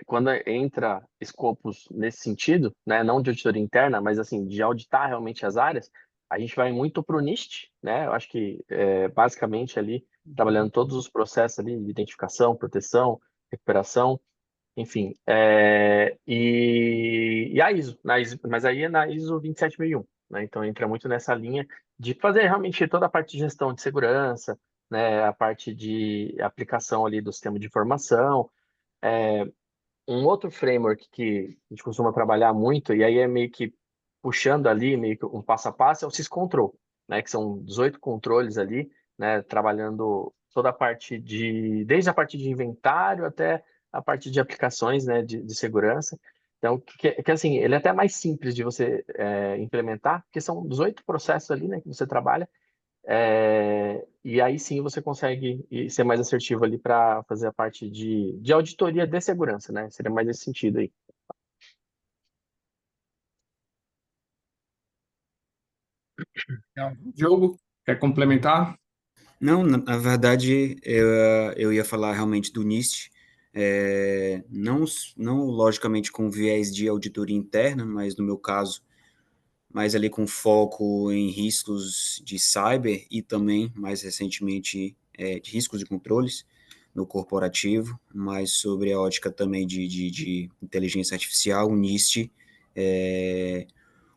quando entra escopos nesse sentido, né? Não de auditoria interna, mas, assim, de auditar realmente as áreas, a gente vai muito para o NIST, né? Eu acho que, basicamente, ali, trabalhando todos os processos ali de identificação, proteção, recuperação, enfim. E a ISO, mas aí é na ISO 27001. Né? Então entra muito nessa linha de fazer realmente toda a parte de gestão de segurança, né, a parte de aplicação ali do sistema de informação. Um outro framework que a gente costuma trabalhar muito, e aí é meio que puxando ali, meio que um passo a passo, é o SysControl, né, que são 18 controles ali, né, trabalhando toda a parte desde a parte de inventário até a parte de aplicações, né, de segurança. Então, que assim, ele é até mais simples de você implementar, porque são 18 processos ali, né, que você trabalha, e aí sim você consegue ser mais assertivo ali para fazer a parte de auditoria de segurança, né? Seria mais nesse sentido aí. Diogo, quer complementar? Não, na verdade, eu ia falar realmente do NIST, não logicamente com viés de auditoria interna, mas no meu caso, mais ali com foco em riscos de cyber e também, mais recentemente, de riscos e controles no corporativo, mas sobre a ótica também de inteligência artificial, o NIST,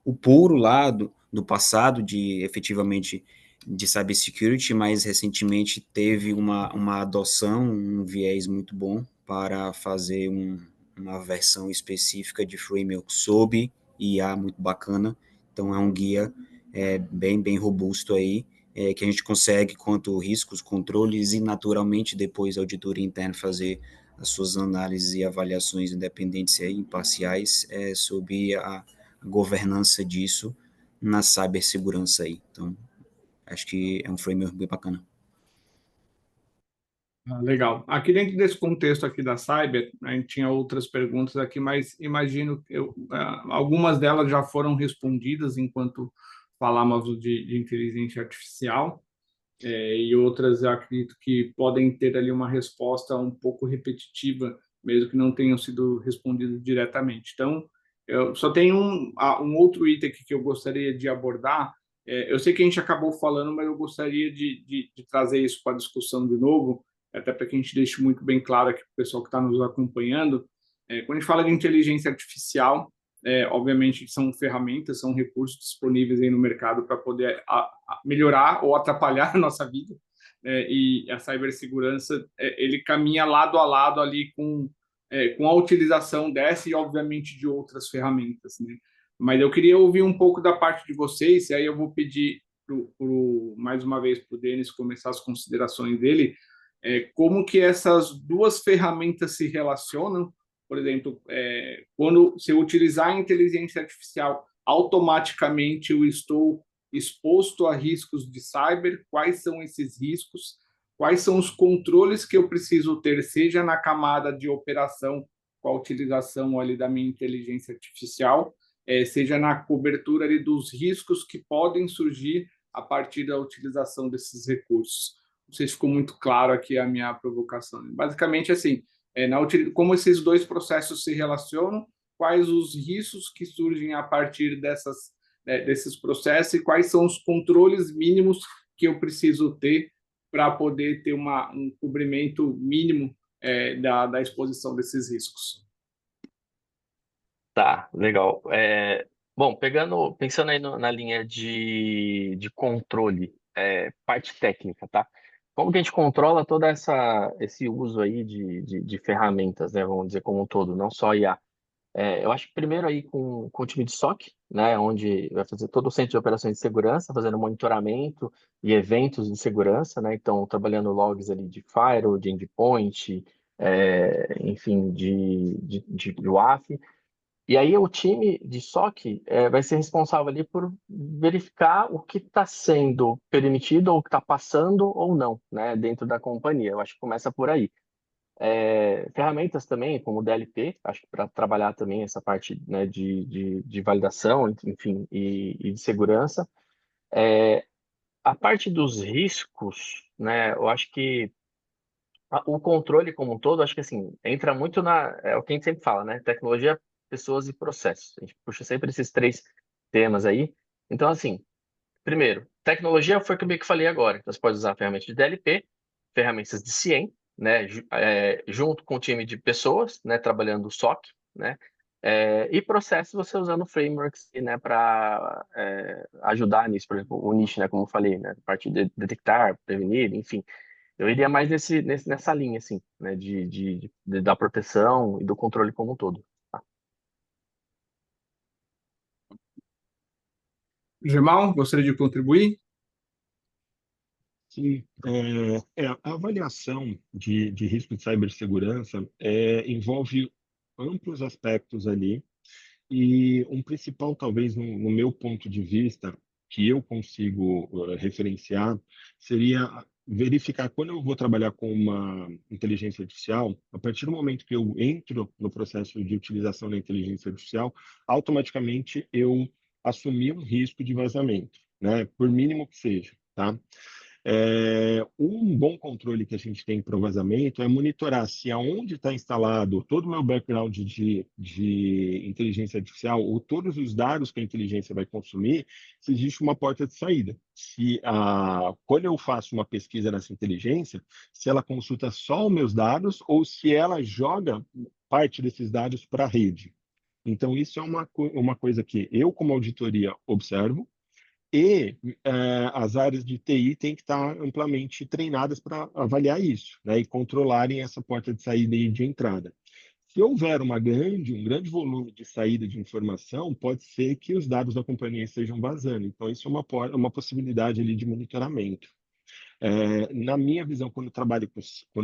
o puro lá do passado, de efetivamente de cybersecurity, mas recentemente teve uma adoção, um viés muito bom para fazer uma versão específica de framework sob IA muito bacana. Então é um guia bem robusto aí, que a gente consegue, quanto riscos, controles e naturalmente depois a auditoria interna fazer as suas análises e avaliações independentes e imparciais sobre a governança disso na cibersegurança aí. Então, acho que é um framework bem bacana. Legal. Aqui dentro desse contexto aqui da Cyber, a gente tinha outras perguntas aqui, mas imagino que algumas delas já foram respondidas enquanto falávamos de inteligência artificial, e outras eu acredito que podem ter ali uma resposta um pouco repetitiva, mesmo que não tenham sido respondidas diretamente. Então, eu só tenho um outro item aqui que eu gostaria de abordar. Eu sei que a gente acabou falando, mas eu gostaria de trazer isso para a discussão de novo, até para que a gente deixe muito bem claro aqui para o pessoal que está nos acompanhando. Quando a gente fala de inteligência artificial, obviamente são ferramentas, são recursos disponíveis aí no mercado para poder melhorar ou atrapalhar a nossa vida, e a cibersegurança, ele caminha lado a lado ali com a utilização dessa e, obviamente, de outras ferramentas, né? Mas eu queria ouvir um pouco da parte de vocês, e aí eu vou pedir, mais uma vez, para o Denis começar as considerações dele, como que essas duas ferramentas se relacionam. Por exemplo, quando se eu utilizar a inteligência artificial, automaticamente eu estou exposto a riscos de cyber. Quais são esses riscos? Quais são os controles que eu preciso ter, seja na camada de operação, com a utilização ali da minha inteligência artificial, seja na cobertura ali dos riscos que podem surgir a partir da utilização desses recursos. Não sei se ficou muito claro aqui a minha provocação. Basicamente, assim, como esses dois processos se relacionam, quais os riscos que surgem a partir desses processos e quais são os controles mínimos que eu preciso ter para poder ter um cobrimento mínimo da exposição desses riscos. Tá, legal. Bom, pensando aí na linha de controle, parte técnica, tá? Como que a gente controla todo esse uso aí de ferramentas, né? Vamos dizer como um todo, não só IA. Eu acho que primeiro aí com o time de SOC, né? Onde vai fazer todo o centro de operações de segurança, fazendo monitoramento e eventos de segurança, né? Então, trabalhando logs ali de firewall, de endpoint, enfim, de WAF. E aí o time de SOC vai ser responsável ali por verificar o que está sendo permitido ou o que está passando ou não, né, dentro da companhia. Eu acho que começa por aí. Ferramentas também, como o DLP, acho que para trabalhar também essa parte, né, de validação, enfim, e de segurança. A parte dos riscos, né, eu acho que o controle como um todo, acho que assim, entra muito é o que a gente sempre fala, né? Tecnologia, pessoas e processos. A gente puxa sempre esses três temas aí. Então, assim, primeiro, tecnologia foi o que eu meio que falei agora. Então, você pode usar ferramentas de DLP, ferramentas de CIEM, né? Junto com o time de pessoas, né? Trabalhando o SOC, né? E processo você usando frameworks, né, para ajudar nisso, por exemplo, o niche, né, como eu falei, né, a parte de detectar, prevenir, enfim. Eu iria mais nessa linha, assim, né, da proteção e do controle como um todo. Tá? Gemal, gostaria de contribuir? Sim, a avaliação de risco de cibersegurança envolve amplos aspectos ali, e um principal, talvez, no meu ponto de vista, que eu consigo referenciar, seria verificar quando eu vou trabalhar com uma inteligência artificial, a partir do momento que eu entro no processo de utilização da inteligência artificial, automaticamente eu assumir um risco de vazamento, né? Por mínimo que seja, tá? Um bom controle que a gente tem para o vazamento é monitorar se aonde está instalado todo o meu background de inteligência artificial ou todos os dados que a inteligência vai consumir, se existe uma porta de saída. Quando eu faço uma pesquisa nessa inteligência, se ela consulta só os meus dados ou se ela joga parte desses dados para a rede. Então, isso é uma coisa que eu, como auditoria, observo, e as áreas de TI têm que estar amplamente treinadas para avaliar isso, né, e controlarem essa porta de saída e de entrada. Se houver um grande volume de saída de informação, pode ser que os dados da companhia estejam vazando. Então, isso é uma possibilidade ali de monitoramento. Na minha visão, quando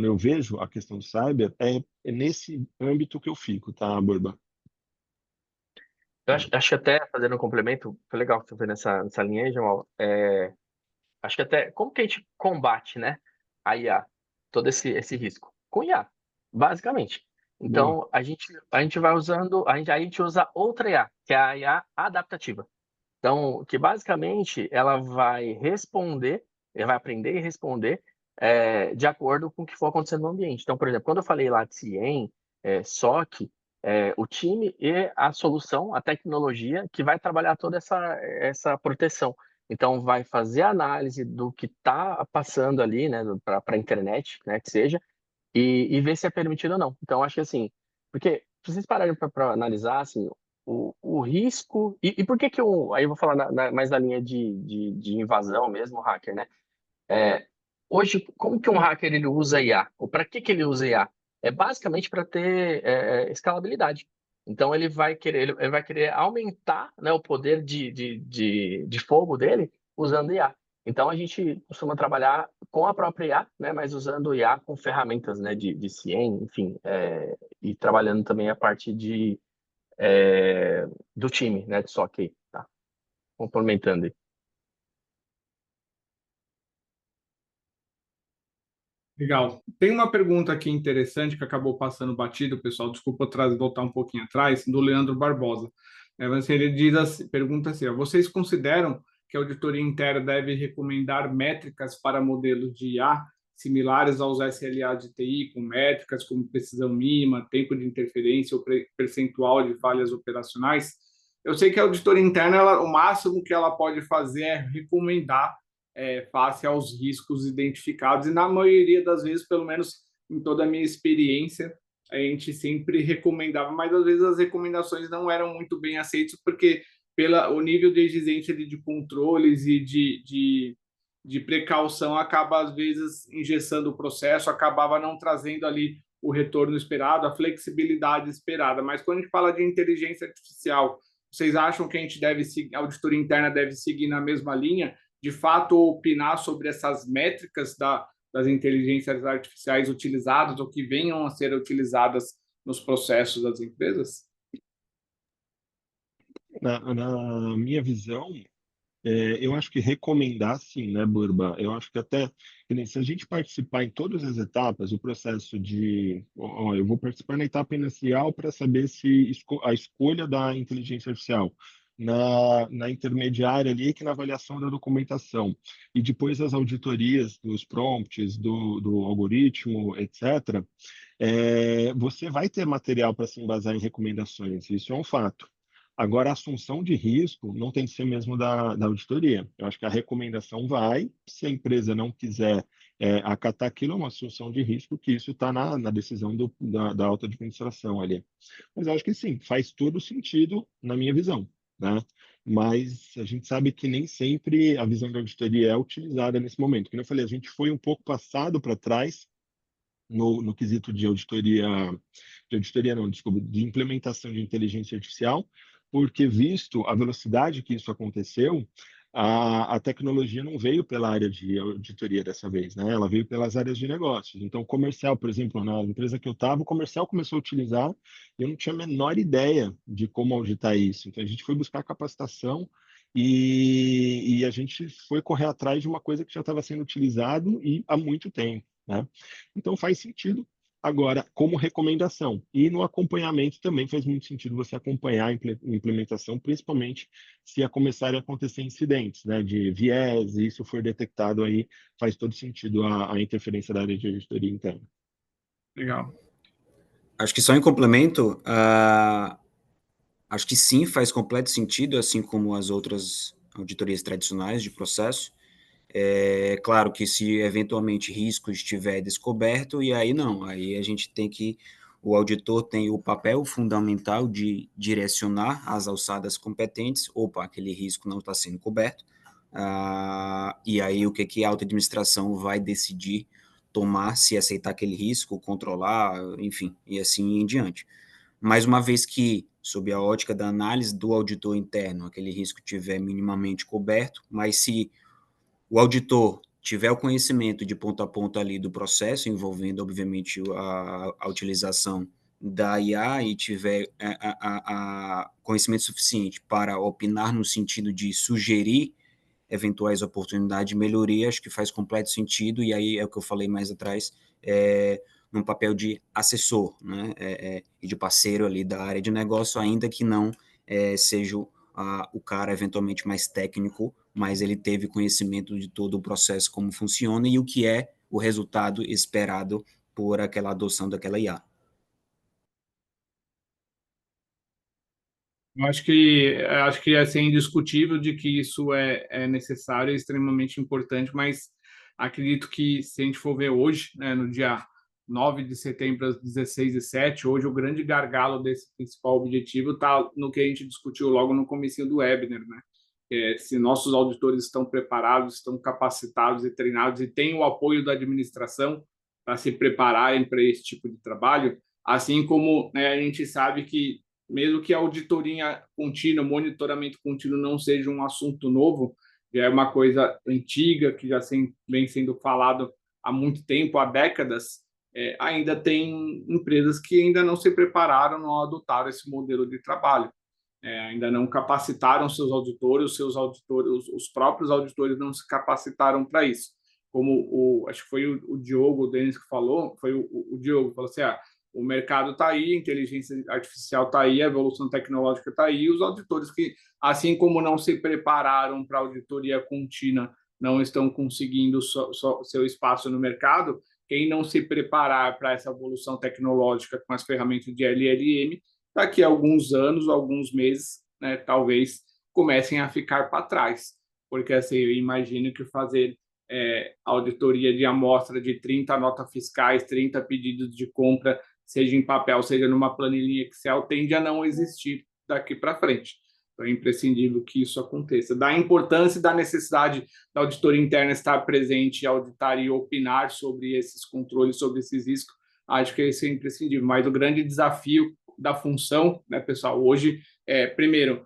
eu vejo a questão do cyber, é nesse âmbito que eu fico, tá, Borba? Eu acho que até, fazendo um complemento, foi legal que você foi nessa linha aí, Jamal. Acho que até, como que a gente combate, né, a IA, todo esse risco? Com IA, basicamente. Boa. Então, a gente vai usando, a gente usa outra IA, que é a IA adaptativa. Então, que basicamente ela vai responder, ela vai aprender e responder de acordo com o que for acontecendo no ambiente. Então, por exemplo, quando eu falei lá de CIEM, SOC, o time e a solução, a tecnologia que vai trabalhar toda essa proteção. Então, vai fazer a análise do que está passando ali, né, para a internet, né, que seja, e ver se é permitido ou não. Então, acho que assim, porque se vocês pararem para analisar, assim, o risco. E por que eu. Aí eu vou falar mais na linha de invasão mesmo, hacker, né? Hoje, como que um hacker ele usa IA? Ou para que ele usa IA? É basicamente para ter escalabilidade. Então, ele vai querer aumentar, né, o poder de fogo dele usando IA. Então, a gente costuma trabalhar com a própria IA, né, mas usando IA com ferramentas, né, de CIEM, enfim, e trabalhando também a parte do time, né, de SOC, tá? Complementando aí. Legal. Tem uma pergunta aqui interessante que acabou passando batido, pessoal. Desculpa voltar um pouquinho atrás, do Leandro Barbosa. Mas ele diz assim, pergunta assim: ó, vocês consideram que a auditoria interna deve recomendar métricas para modelos de IA similares aos SLA de TI, com métricas como precisão mínima, tempo de interferência ou percentual de falhas operacionais? Eu sei que a auditoria interna, o máximo que ela pode fazer é recomendar face aos riscos identificados. E na maioria das vezes, pelo menos em toda a minha experiência, a gente sempre recomendava, mas às vezes as recomendações não eram muito bem aceitas, porque o nível de exigência de controles e de precaução acaba, às vezes, engessando o processo, acabava não trazendo ali o retorno esperado, a flexibilidade esperada. Mas quando a gente fala de inteligência artificial, vocês acham que a auditoria interna deve seguir na mesma linha? De fato, opinar sobre essas métricas das inteligências artificiais utilizadas ou que venham a ser utilizadas nos processos das empresas? Na minha visão, eu acho que recomendar sim, né, Burba? Eu acho que até, que nem se a gente participar em todas as etapas, o processo eu vou participar na etapa inicial para saber se a escolha da inteligência artificial, na intermediária ali, que na avaliação da documentação, e depois as auditorias dos prompts, do algoritmo, etc., você vai ter material para se embasar em recomendações, isso é um fato. Agora, a assunção de risco não tem que ser mesmo da auditoria. Eu acho que a recomendação vai, se a empresa não quiser acatar aquilo, é uma assunção de risco, que isso está na decisão da alta administração ali. Mas eu acho que sim, faz todo sentido na minha visão, né? Mas a gente sabe que nem sempre a visão da auditoria é utilizada nesse momento. Como eu falei, a gente foi um pouco passado para trás no quesito de auditoria não, desculpa, de implementação de inteligência artificial, porque visto a velocidade que isso aconteceu, a tecnologia não veio pela área de auditoria dessa vez, né? Ela veio pelas áreas de negócios. Então, comercial, por exemplo, na empresa que eu estava, o comercial começou a utilizar, e eu não tinha a menor ideia de como auditar isso. Então, a gente foi buscar capacitação e a gente foi correr atrás de uma coisa que já estava sendo utilizado e há muito tempo, né? Então faz sentido. Agora, como recomendação, e no acompanhamento também faz muito sentido você acompanhar a implementação, principalmente se a começar a acontecer incidentes, né, de viés, e isso for detectado aí, faz todo sentido a interferência da área de auditoria interna. Legal. Acho que só em complemento, acho que sim, faz completo sentido, assim como as outras auditorias tradicionais de processo. É claro que se eventualmente risco estiver descoberto, e aí não, aí a gente tem que, o auditor tem o papel fundamental de direcionar as alçadas competentes, opa, aquele risco não está sendo coberto, e aí o que a alta administração vai decidir tomar, se aceitar aquele risco, controlar, enfim, e assim em diante. Mais uma vez que, sob a ótica da análise do auditor interno, aquele risco tiver minimamente coberto, mas se o auditor tiver o conhecimento de ponta a ponta ali do processo, envolvendo, obviamente, a utilização da IA e tiver conhecimento suficiente para opinar no sentido de sugerir eventuais oportunidades de melhoria, acho que faz completo sentido, e aí é o que eu falei mais atrás, num papel de assessor, né, e de parceiro ali da área de negócio, ainda que não seja o cara eventualmente mais técnico, mas ele teve conhecimento de todo o processo, como funciona e o que é o resultado esperado por aquela adoção daquela IA. Eu acho que é assim, indiscutível de que isso é necessário, é extremamente importante, mas acredito que se a gente for ver hoje, né, no dia 9 de setembro às 16h07, hoje o grande gargalo desse principal objetivo está no que a gente discutiu logo no comecinho do webinar, né? Se nossos auditores estão preparados, estão capacitados e treinados e têm o apoio da administração para se prepararem para esse tipo de trabalho, assim como, né, a gente sabe que mesmo que a auditoria contínua, monitoramento contínuo não seja um assunto novo, já é uma coisa antiga, que já vem sendo falado há muito tempo, há décadas, ainda tem empresas que ainda não se prepararam, não adotaram esse modelo de trabalho. Ainda não capacitaram seus auditores, os próprios auditores não se capacitaram para isso. Como acho que foi o Diogo, o Denis que falou, foi o Diogo, falou assim, o mercado está aí, a inteligência artificial está aí, a evolução tecnológica está aí, os auditores que, assim como não se prepararam para a auditoria contínua, não estão conseguindo seu espaço no mercado, quem não se preparar para essa evolução tecnológica com as ferramentas de LLM, daqui a alguns anos, alguns meses, né, talvez comecem a ficar para trás. Porque assim, eu imagino que fazer auditoria de amostra de 30 notas fiscais, 30 pedidos de compra, seja em papel, seja numa planilha Excel, tende a não existir daqui para frente. Então é imprescindível que isso aconteça. Da importância e da necessidade da auditoria interna estar presente, auditar e opinar sobre esses controles, sobre esses riscos, acho que isso é imprescindível. Mas o grande desafio da função, né, pessoal, hoje, primeiro,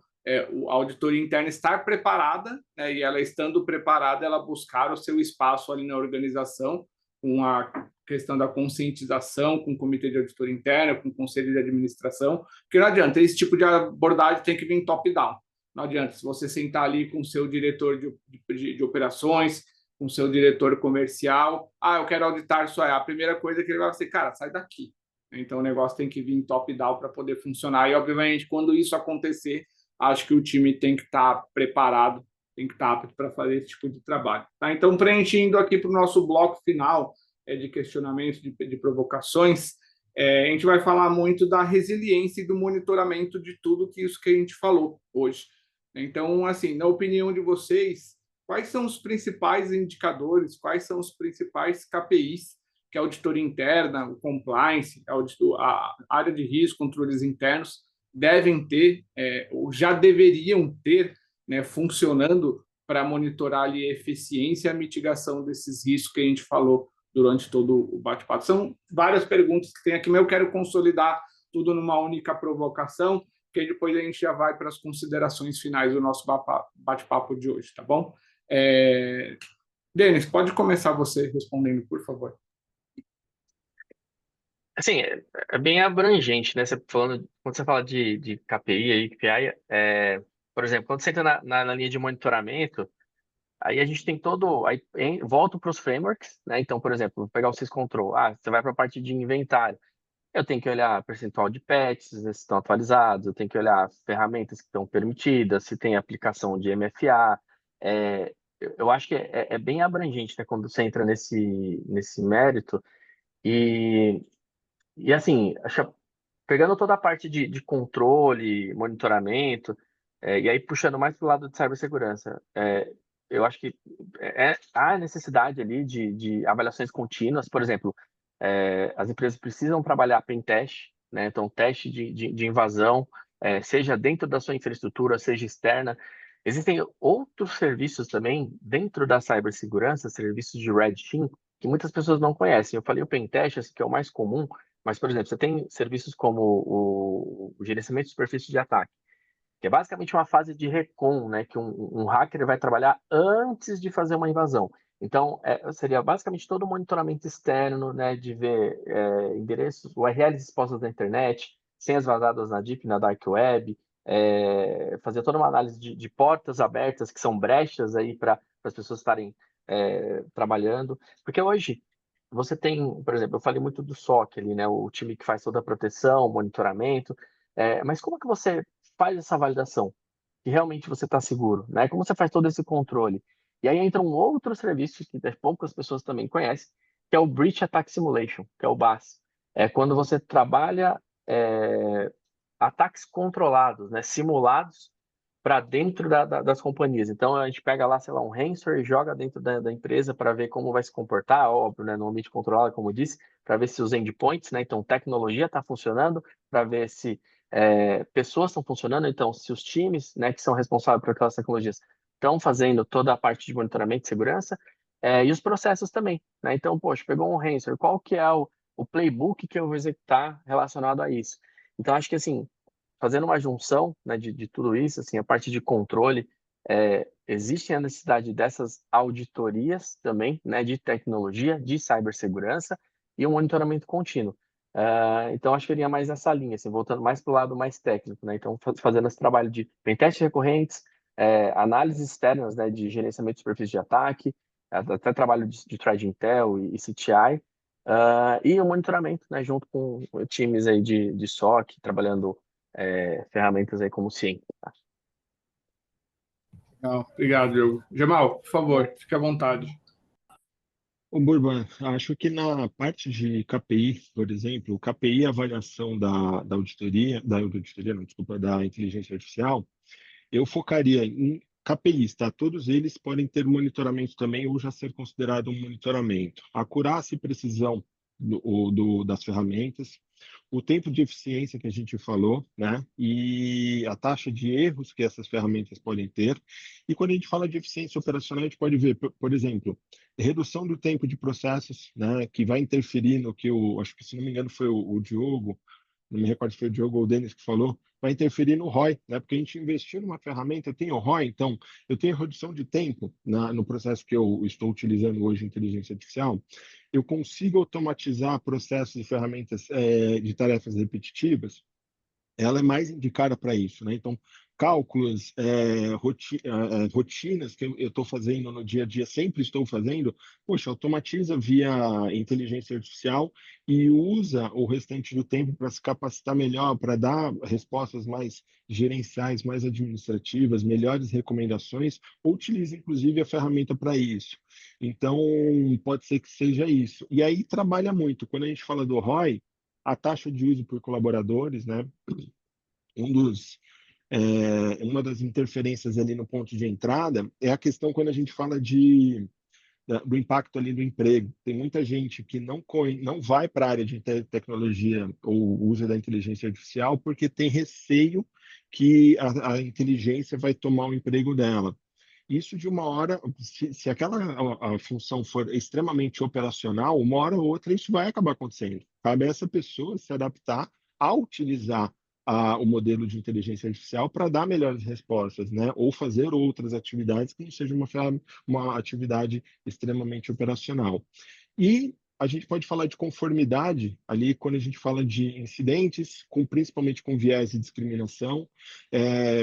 a auditoria interna estar preparada, né, e ela estando preparada, ela buscar o seu espaço ali na organização, com a questão da conscientização, com o comitê de auditoria interna, com o conselho de administração, porque não adianta, esse tipo de abordagem tem que vir top-down. Não adianta, se você sentar ali com o seu diretor de operações, com o seu diretor comercial, eu quero auditar isso aí, a primeira coisa que ele vai ser, cara, sai daqui. Então, o negócio tem que vir top-down para poder funcionar. E, obviamente, quando isso acontecer, acho que o time tem que estar preparado, tem que estar apto para fazer esse tipo de trabalho. Tá? Então, preenchendo aqui para o nosso bloco final de questionamentos, de provocações, a gente vai falar muito da resiliência e do monitoramento de tudo isso que a gente falou hoje. Então, assim, na opinião de vocês, quais são os principais indicadores, quais são os principais KPIs que a auditoria interna, o compliance, a área de risco, controles internos devem ter, ou já deveriam ter, né, funcionando para monitorar ali a eficiência e a mitigação desses riscos que a gente falou durante todo o bate-papo. São várias perguntas que tem aqui, mas eu quero consolidar tudo numa única provocação, que depois a gente já vai para as considerações finais do nosso bate-papo de hoje, tá bom? Denis, pode começar você respondendo, por favor. Assim, é bem abrangente, né? Quando você fala de KPI aí, KPI, por exemplo, quando você entra na linha de monitoramento, aí a gente tem aí volto para os frameworks, né? Então, por exemplo, vou pegar o Syscontrol. Você vai para a parte de inventário. Eu tenho que olhar percentual de patches, né, se estão atualizados, eu tenho que olhar ferramentas que estão permitidas, se tem aplicação de MFA. Eu acho que é bem abrangente, né, quando você entra nesse mérito. E assim, pegando toda a parte de controle, monitoramento, e aí puxando mais para o lado de cibersegurança, eu acho que há necessidade ali de avaliações contínuas. Por exemplo, as empresas precisam trabalhar pen test, né? Então, teste de invasão, seja dentro da sua infraestrutura, seja externa. Existem outros serviços também dentro da cibersegurança, serviços de Red Team, que muitas pessoas não conhecem. Eu falei o pen test, esse que é o mais comum, mas, por exemplo, você tem serviços como o gerenciamento de superfície de ataque, que é basicamente uma fase de recon, né, que um hacker vai trabalhar antes de fazer uma invasão. Então, seria basicamente todo o monitoramento externo, né, de ver endereços, URLs expostas na internet, senhas vazadas na Deep, na Dark Web, fazer toda uma análise de portas abertas, que são brechas aí para as pessoas estarem trabalhando. Porque hoje, você tem, por exemplo, eu falei muito do SOC ali, né, o time que faz toda a proteção, monitoramento, mas como é que você faz essa validação que realmente você está seguro, né? Como você faz todo esse controle? E aí entra um outro serviço que poucas pessoas também conhecem, que é o Breach Attack Simulation, que é o BAS. É quando você trabalha ataques controlados, né? Simulados para dentro das companhias. Então a gente pega lá, sei lá, um ransomware e joga dentro da empresa para ver como vai se comportar, óbvio, né, no ambiente controlado, como eu disse, para ver se os endpoints, né, então tecnologia está funcionando, para ver se pessoas estão funcionando, então se os times, né, que são responsáveis por aquelas tecnologias estão fazendo toda a parte de monitoramento de segurança, e os processos também, né? Então, poxa, pegou um ransomware, qual que é o playbook que eu vou executar relacionado a isso? Então, acho que assim, fazendo uma junção, né, de tudo isso, assim, a parte de controle, existe a necessidade dessas auditorias também, né, de tecnologia, de cibersegurança e um monitoramento contínuo. Então, acho que eu iria mais nessa linha, assim, voltando mais para o lado mais técnico, né? Então, fazendo esse trabalho de pentestes recorrentes, análises externas, né, de gerenciamento de superfície de ataque, até trabalho de Threat Intel e CTI, e o monitoramento, né, junto com times aí de SOC, trabalhando ferramentas aí como o CIEM. Tá? Legal. Obrigado, Diogo. Jamal, por favor, fique à vontade. Ô, Burban, acho que na parte de KPI, por exemplo, o KPI é a avaliação da auditoria, não, desculpa, da inteligência artificial, eu focaria em KPIs, tá? Todos eles podem ter monitoramento também ou já ser considerado um monitoramento. Acurácia e precisão das ferramentas, o tempo de eficiência que a gente falou, né? E a taxa de erros que essas ferramentas podem ter. E quando a gente fala de eficiência operacional, a gente pode ver, por exemplo, redução do tempo de processos, né? Que vai interferir no que acho que se não me engano foi o Diogo, não me recordo se foi o Diogo ou o Denis que falou, vai interferir no ROI, né? Porque a gente investiu numa ferramenta, tem o ROI, então eu tenho redução de tempo no processo que eu estou utilizando hoje, inteligência artificial, eu consigo automatizar processos e ferramentas de tarefas repetitivas, ela é mais indicada para isso, né? Então, cálculos, rotinas que eu estou fazendo no dia a dia, sempre estou fazendo, poxa, automatiza via inteligência artificial e usa o restante do tempo para se capacitar melhor, para dar respostas mais gerenciais, mais administrativas, melhores recomendações, ou utiliza inclusive a ferramenta para isso. Então, pode ser que seja isso. E aí trabalha muito. Quando a gente fala do ROI, a taxa de uso por colaboradores, né? Uma das interferências ali no ponto de entrada é a questão quando a gente fala do impacto ali do emprego. Tem muita gente que não vai para a área de tecnologia ou uso da inteligência artificial porque tem receio que a inteligência vai tomar o emprego dela. Isso de uma hora, se aquela a função for extremamente operacional, uma hora ou outra isso vai acabar acontecendo. Cabe a essa pessoa se adaptar a utilizar o modelo de inteligência artificial para dar melhores respostas, né? Ou fazer outras atividades que não seja uma atividade extremamente operacional. E a gente pode falar de conformidade ali quando a gente fala de incidentes, principalmente com viés de discriminação,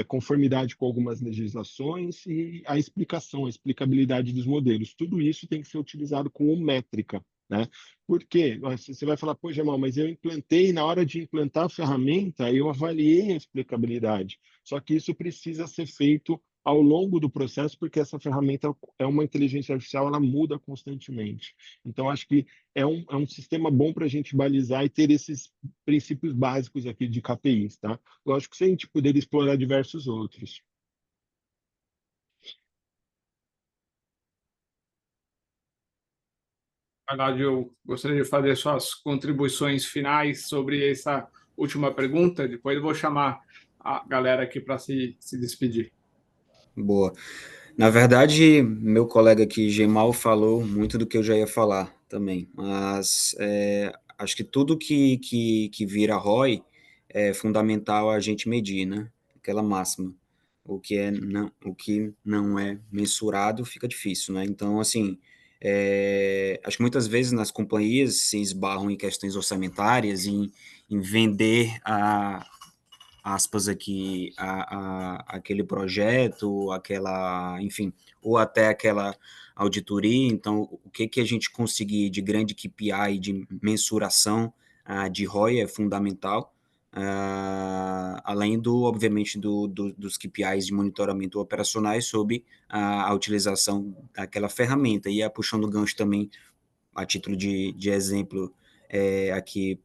conformidade com algumas legislações e a explicabilidade dos modelos. Tudo isso tem que ser utilizado como métrica, né? Porque você vai falar, pô, Jamal, mas eu implantei, na hora de implantar a ferramenta, eu avaliei a explicabilidade. Só que isso precisa ser feito ao longo do processo, porque essa ferramenta é uma inteligência artificial, ela muda constantemente. Então, acho que é um sistema bom para a gente balizar e ter esses princípios básicos aqui de KPIs, tá? Lógico que se a gente poder explorar diversos outros. Verdade, eu gostaria de fazer suas contribuições finais sobre essa última pergunta. Depois eu vou chamar a galera aqui para se despedir. Boa. Na verdade, meu colega aqui, Gemal, falou muito do que eu já ia falar também, mas acho que tudo que vira ROI é fundamental a gente medir, né? Aquela máxima. O que não é mensurado fica difícil, né? Então, assim, acho que muitas vezes nas companhias se esbarram em questões orçamentárias, em vender aspas aqui, aquele projeto, enfim, ou até aquela auditoria. Então, o que a gente conseguir de grande KPI, de mensuração de ROI é fundamental, além obviamente, dos KPIs de monitoramento operacionais sobre a utilização daquela ferramenta. E puxando o gancho também, a título de exemplo, aqui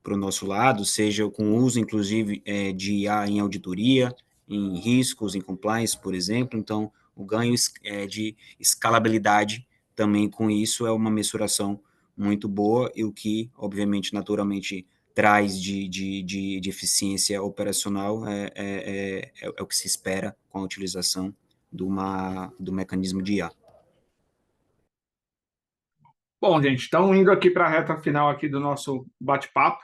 para o nosso lado, seja com o uso, inclusive, de IA em auditoria, em riscos, em compliance, por exemplo. Então, o ganho de escalabilidade também com isso é uma mensuração muito boa e o que, obviamente, naturalmente, traz de eficiência operacional é o que se espera com a utilização do mecanismo de IA. Bom, gente, então indo aqui para a reta final aqui do nosso bate-papo,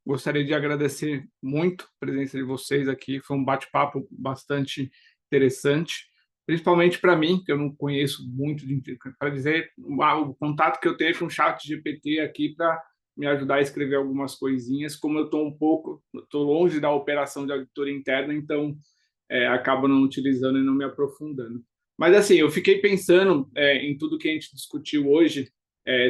gostaria de agradecer muito a presença de vocês aqui. Foi um bate-papo bastante interessante, principalmente para mim, que eu não conheço muito, para dizer o contato que eu tenho com o chat GPT aqui para me ajudar a escrever algumas coisinhas. Como eu estou longe da operação de auditoria interna, então acabo não utilizando e não me aprofundando. Mas assim, eu fiquei pensando em tudo que a gente discutiu hoje,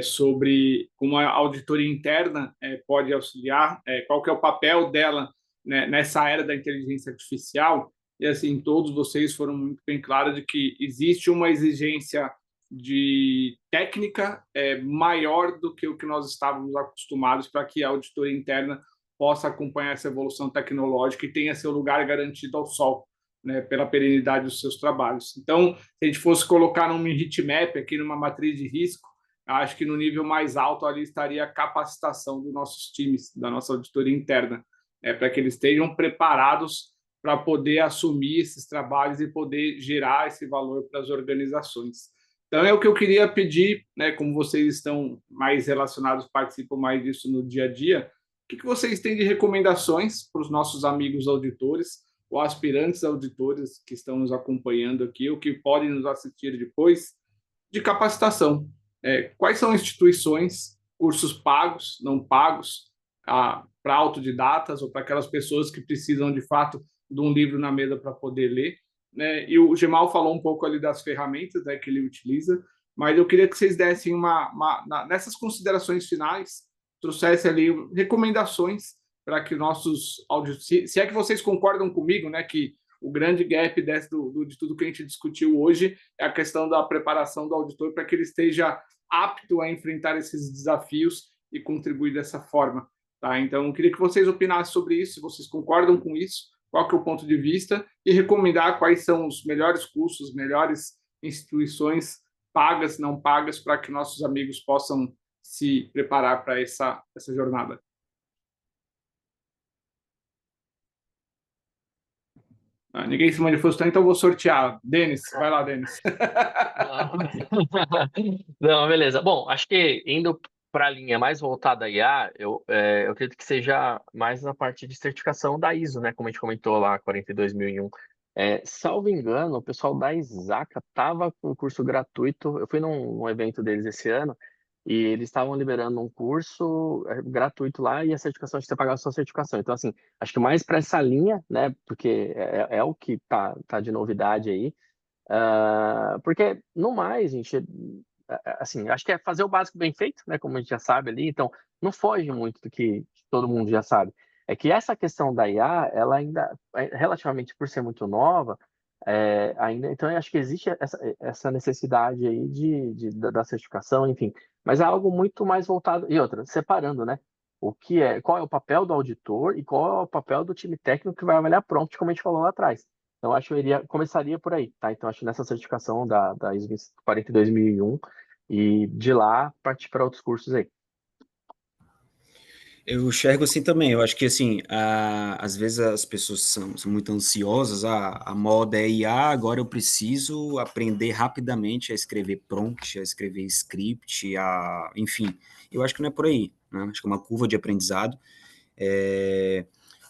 sobre como a auditoria interna pode auxiliar, qual que é o papel dela, né, nessa era da inteligência artificial. E assim, todos vocês foram muito bem claros de que existe uma exigência de técnica maior do que o que nós estávamos acostumados para que a auditoria interna possa acompanhar essa evolução tecnológica e tenha seu lugar garantido ao sol, né, pela perenidade dos seus trabalhos. Então, se a gente fosse colocar num heatmap aqui, numa matriz de risco, acho que no nível mais alto ali estaria a capacitação dos nossos times, da nossa auditoria interna, para que eles estejam preparados para poder assumir esses trabalhos e poder gerar esse valor para as organizações. Então, é o que eu queria pedir, né, como vocês estão mais relacionados, participam mais disso no dia a dia, o que vocês têm de recomendações para os nossos amigos auditores ou aspirantes auditores que estão nos acompanhando aqui ou que podem nos assistir depois, de capacitação? Quais são instituições, cursos pagos, não pagos, para autodidatas ou para aquelas pessoas que precisam, de fato, de um livro na mesa para poder ler, né? E o Gemal falou um pouco ali das ferramentas, né, que ele utiliza, mas eu queria que vocês dessem nessas considerações finais, trouxessem ali recomendações para que nossos auditores, se é que vocês concordam comigo, né, que o grande gap de tudo que a gente discutiu hoje é a questão da preparação do auditor para que ele esteja apto a enfrentar esses desafios e contribuir dessa forma. Tá? Então, eu queria que vocês opinassem sobre isso, se vocês concordam com isso, qual que é o ponto de vista, e recomendar quais são os melhores cursos, melhores instituições pagas, não pagas, para que nossos amigos possam se preparar para essa jornada. Ninguém se manifestou, então eu vou sortear. Denis, vai lá, Denis. Não, beleza. Bom, acho que indo para a linha mais voltada à IA, eu acredito que seja mais na parte de certificação da ISO, né? Como a gente comentou lá, 42001. Salvo engano, o pessoal da Isaka estava com um curso gratuito. Eu fui num evento deles esse ano e eles estavam liberando um curso gratuito lá e a certificação, acho que você pagava a sua certificação. Então, assim, acho que mais para essa linha, né? Porque é o que tá de novidade aí. Porque, no mais, gente, assim, acho que é fazer o básico bem feito, né? Como a gente já sabe ali, então não foge muito do que todo mundo já sabe. É que essa questão da IA, ela ainda, relativamente por ser muito nova, ainda, então eu acho que existe essa necessidade aí da certificação, enfim, mas é algo muito mais voltado, e outra, separando, né? Qual é o papel do auditor e qual é o papel do time técnico que vai avaliar prompt, como a gente falou lá atrás. Então, acho que começaria por aí, tá? Então, acho que nessa certificação da ISO 42001 e de lá partir para outros cursos aí. Eu enxergo assim também. Eu acho que, assim, às vezes as pessoas são muito ansiosas. A moda é IA, agora eu preciso aprender rapidamente a escrever prompt, a escrever script, enfim. Eu acho que não é por aí, né? Acho que é uma curva de aprendizado.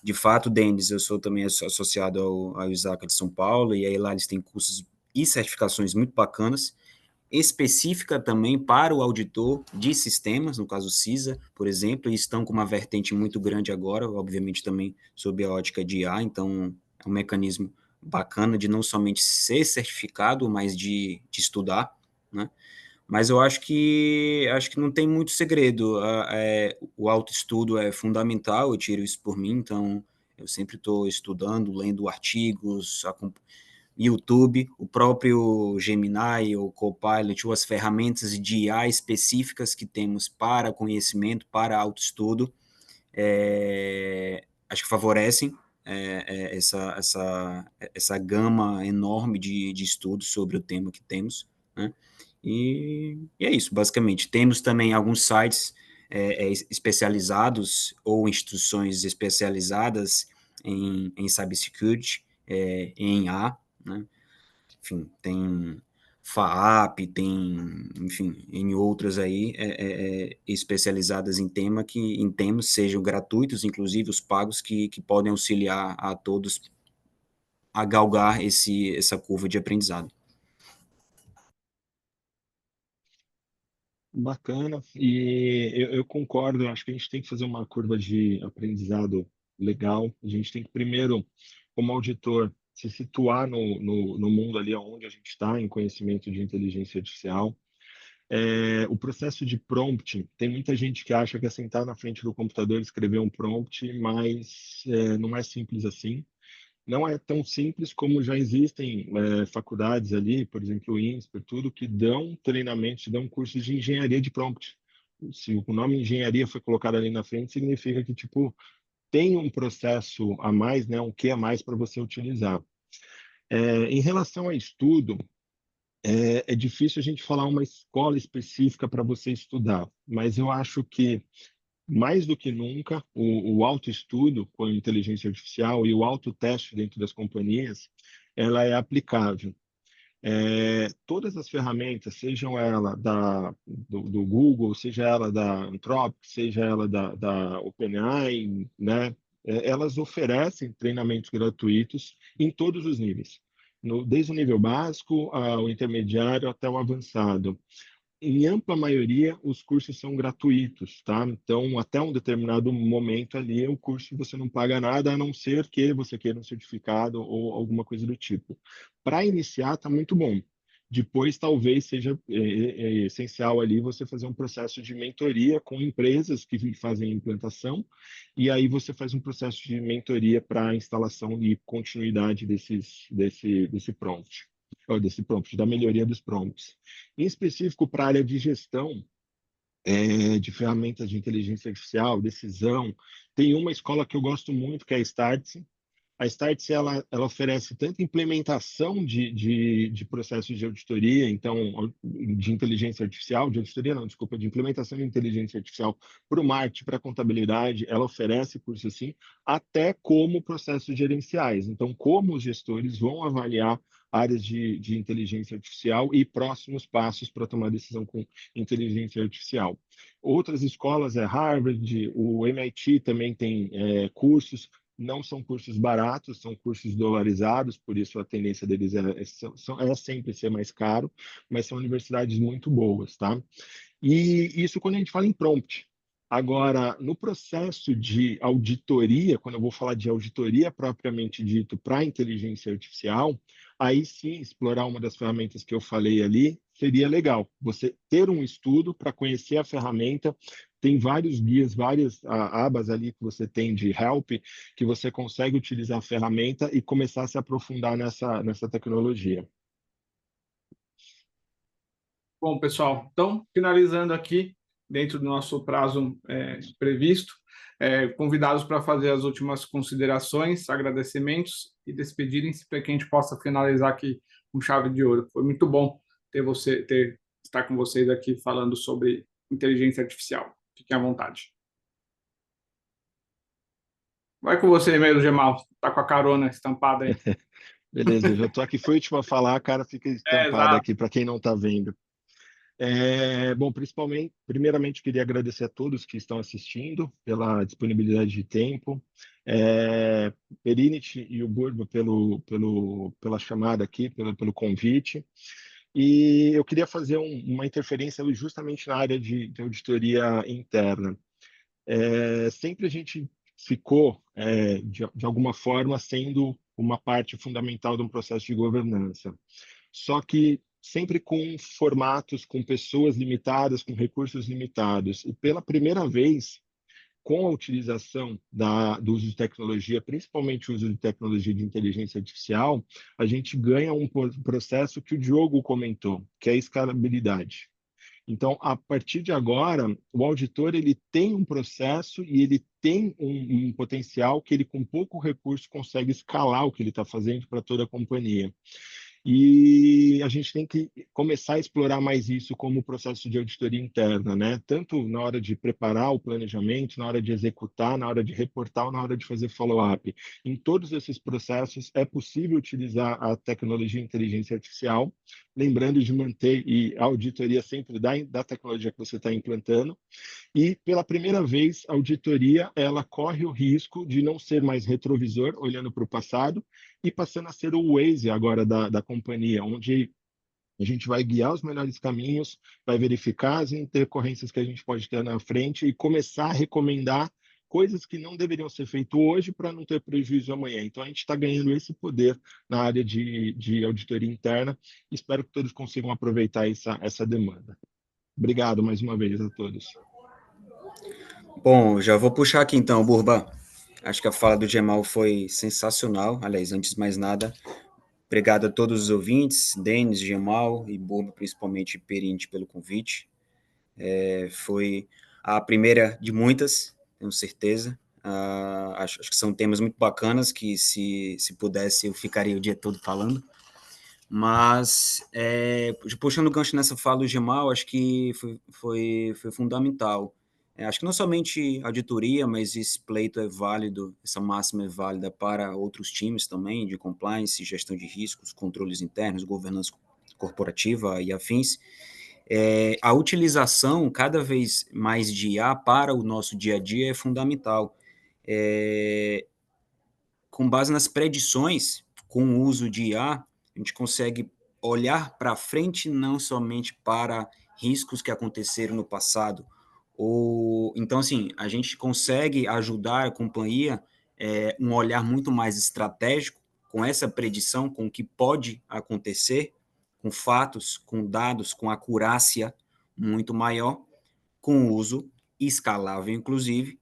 De fato, Denis, eu sou também associado ao Isaac de São Paulo, e aí lá eles têm cursos e certificações muito bacanas, específica também para o auditor de sistemas, no caso CISA, por exemplo, e estão com uma vertente muito grande agora, obviamente também sob a ótica de IA, então é um mecanismo bacana de não somente ser certificado, mas de estudar, né? Mas eu acho que não tem muito segredo. O autoestudo é fundamental, eu tiro isso por mim, então eu sempre estou estudando, lendo artigos, YouTube, o próprio Gemini, o Copilot, ou as ferramentas de IA específicas que temos para conhecimento, para autoestudo, acho que favorecem essa gama enorme de estudos sobre o tema que temos, né? E é isso, basicamente. Temos também alguns sites especializados ou instituições especializadas em cybersecurity, em IA, né? Enfim, tem FAAP, tem, enfim, em outras aí especializadas em temas, sejam gratuitos, inclusive os pagos, que podem auxiliar a todos a galgar essa curva de aprendizado. Bacana, e eu concordo, acho que a gente tem que fazer uma curva de aprendizado legal. A gente tem que, primeiro, como auditor, se situar no mundo ali onde a gente está, em conhecimento de inteligência artificial. O processo de prompt, tem muita gente que acha que é sentar na frente do computador e escrever um prompt, mas não é simples assim. Não é tão simples como já existem faculdades ali, por exemplo, o INSPER, tudo, que dão treinamentos, dão cursos de engenharia de prompt. Se o nome engenharia foi colocado ali na frente, significa que, tipo, tem um processo a mais, né, um quê a mais para você utilizar. Em relação a estudo, é difícil a gente falar uma escola específica para você estudar, mas eu acho que mais do que nunca, o autoestudo com a inteligência artificial e o autoteste dentro das companhias, ela é aplicável. Todas as ferramentas, sejam ela do Google, seja ela da Anthropic, seja ela da OpenAI, né? Elas oferecem treinamentos gratuitos em todos os níveis, desde o nível básico ao intermediário até o avançado. Em ampla maioria, os cursos são gratuitos, tá? Então, até um determinado momento ali, o curso você não paga nada, a não ser que você queira um certificado ou alguma coisa do tipo. Para iniciar, tá muito bom. Depois, talvez seja essencial ali você fazer um processo de mentoria com empresas que fazem implantação, e aí você faz um processo de mentoria para a instalação e continuidade desse prompt, ou desse prompt, da melhoria dos prompts. Em específico, para a área de gestão, de ferramentas de inteligência artificial, decisão. Tem uma escola que eu gosto muito, que é a Startse. A Startse ela oferece tanto implementação de processos de auditoria, então, de inteligência artificial, de auditoria não, desculpa, de implementação de inteligência artificial para o marketing, para a contabilidade, ela oferece curso assim, até como processos gerenciais. Então, como os gestores vão avaliar áreas de inteligência artificial e próximos passos para tomar decisão com inteligência artificial. Outras escolas é Harvard, o MIT também tem cursos, não são cursos baratos, são cursos dolarizados, por isso a tendência deles é sempre ser mais caro, mas são universidades muito boas, tá? E isso quando a gente fala em prompt. Agora, no processo de auditoria, quando eu vou falar de auditoria propriamente dito para a inteligência artificial, aí sim, explorar uma das ferramentas que eu falei ali seria legal. Você ter um estudo para conhecer a ferramenta, tem vários guias, várias abas ali que você tem de help, que você consegue utilizar a ferramenta e começar a se aprofundar nessa tecnologia. Bom, pessoal, então, finalizando aqui, dentro do nosso prazo previsto, convidados para fazer as últimas considerações, agradecimentos e despedirem-se para que a gente possa finalizar aqui com chave de ouro. Foi muito bom estar com vocês aqui falando sobre inteligência artificial. Fiquem à vontade. Vai com você mesmo, Gemal. Tá com a carona estampada aí. Beleza, eu já estou aqui, foi o último a falar, a cara fica estampada Exato. aqui para quem não está vendo. Bom, primeiramente, queria agradecer a todos que estão assistindo pela disponibilidade de tempo, Perinit e o Burba pela chamada aqui, pelo convite. E eu queria fazer uma interferência justamente na área de auditoria interna. Sempre a gente ficou, de alguma forma, sendo uma parte fundamental de um processo de governança. Só que sempre com formatos, com pessoas limitadas, com recursos limitados. E pela primeira vez, com a utilização do uso de tecnologia, principalmente o uso de tecnologia de inteligência artificial, a gente ganha um processo que o Diogo comentou, que é a escalabilidade. Então, a partir de agora, o auditor ele tem um processo e ele tem um potencial que ele, com pouco recurso, consegue escalar o que ele está fazendo para toda a companhia. E a gente tem que começar a explorar mais isso como processo de auditoria interna, né? Tanto na hora de preparar o planejamento, na hora de executar, na hora de reportar ou na hora de fazer follow-up. Em todos esses processos é possível utilizar a tecnologia de inteligência artificial, lembrando de manter a auditoria sempre da tecnologia que você está implantando. E, pela primeira vez, a auditoria ela corre o risco de não ser mais retrovisor, olhando para o passado, e passando a ser o Waze agora da companhia, onde a gente vai guiar os melhores caminhos, vai verificar as intercorrências que a gente pode ter na frente e começar a recomendar coisas que não deveriam ser feitas hoje para não ter prejuízo amanhã. Então, a gente está ganhando esse poder na área de auditoria interna. Espero que todos consigam aproveitar essa demanda. Obrigado mais uma vez a todos. Bom, já vou puxar aqui então, Burba. Acho que a fala do Gemal foi sensacional. Aliás, antes de mais nada, obrigado a todos os ouvintes, Denis, Gemal e Burba, principalmente Perinte, pelo convite. Foi a primeira de muitas, tenho certeza. Acho que são temas muito bacanas que, se pudesse, eu ficaria o dia todo falando. Mas, puxando o gancho nessa fala do Gemal, acho que foi fundamental. Acho que não somente auditoria, mas esse pleito é válido, essa máxima é válida para outros times também, de compliance, gestão de riscos, controles internos, governança corporativa e afins. A utilização cada vez mais de IA para o nosso dia a dia é fundamental. Com base nas predições, com o uso de IA, a gente consegue olhar para frente, não somente para riscos que aconteceram no passado. Então, assim, a gente consegue ajudar a companhia um olhar muito mais estratégico, com essa predição, com o que pode acontecer, com fatos, com dados, com acurácia muito maior, com o uso escalável, inclusive,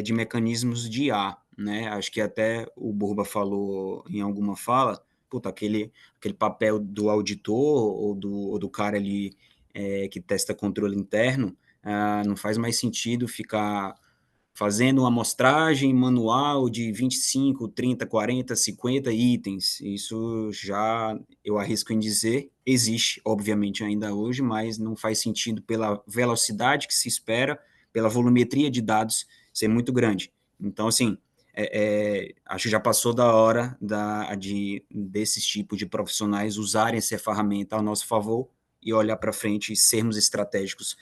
de mecanismos de IA, né? Acho que até o Burba falou em alguma fala, aquele papel do auditor ou do cara ali que testa controle interno, não faz mais sentido ficar fazendo uma amostragem manual de 25, 30, 40, 50 itens. Isso já, eu arrisco em dizer, existe, obviamente, ainda hoje, mas não faz sentido pela velocidade que se espera, pela volumetria de dados ser muito grande. Então, assim, acho que já passou da hora desses tipos de profissionais usarem essa ferramenta ao nosso favor e olhar para frente e sermos estratégicos,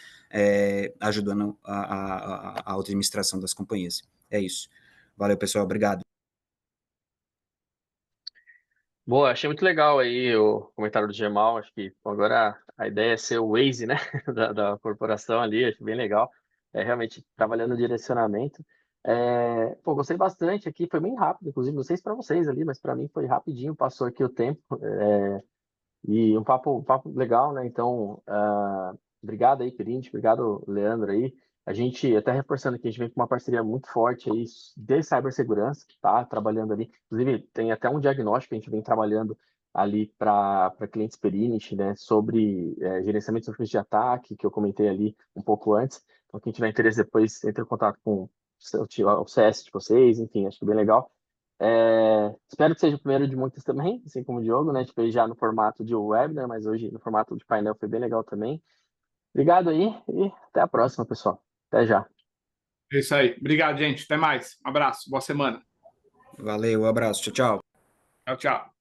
ajudando a administração das companhias. É isso. Valeu, pessoal. Obrigado. Boa, achei muito legal aí o comentário do Gemal. Acho que agora a ideia é ser o Waze, né, da corporação ali. Acho bem legal. Realmente trabalhando no direcionamento. Pô, gostei bastante aqui. Foi bem rápido, inclusive. Não sei se para vocês ali, mas para mim foi rapidinho. Passou aqui o tempo. E um papo legal, né? Então, obrigado aí, Perinti, obrigado, Leandro aí. A gente, até reforçando que a gente vem com uma parceria muito forte aí de cibersegurança, tá? Trabalhando ali. Inclusive, tem até um diagnóstico que a gente vem trabalhando ali para clientes Perinti, né? Sobre gerenciamento de sofrimento de ataque, que eu comentei ali um pouco antes. Então, quem tiver interesse depois, entre em contato com o CS de vocês, enfim, acho que é bem legal. Espero que seja o primeiro de muitos também, assim como o Diogo, né? A gente fez já no formato de webinar, mas hoje no formato de painel foi bem legal também. Obrigado aí e até a próxima, pessoal. Até já. É isso aí. Obrigado, gente. Até mais. Um abraço. Boa semana. Valeu, um abraço. Tchau, tchau. Tchau, tchau.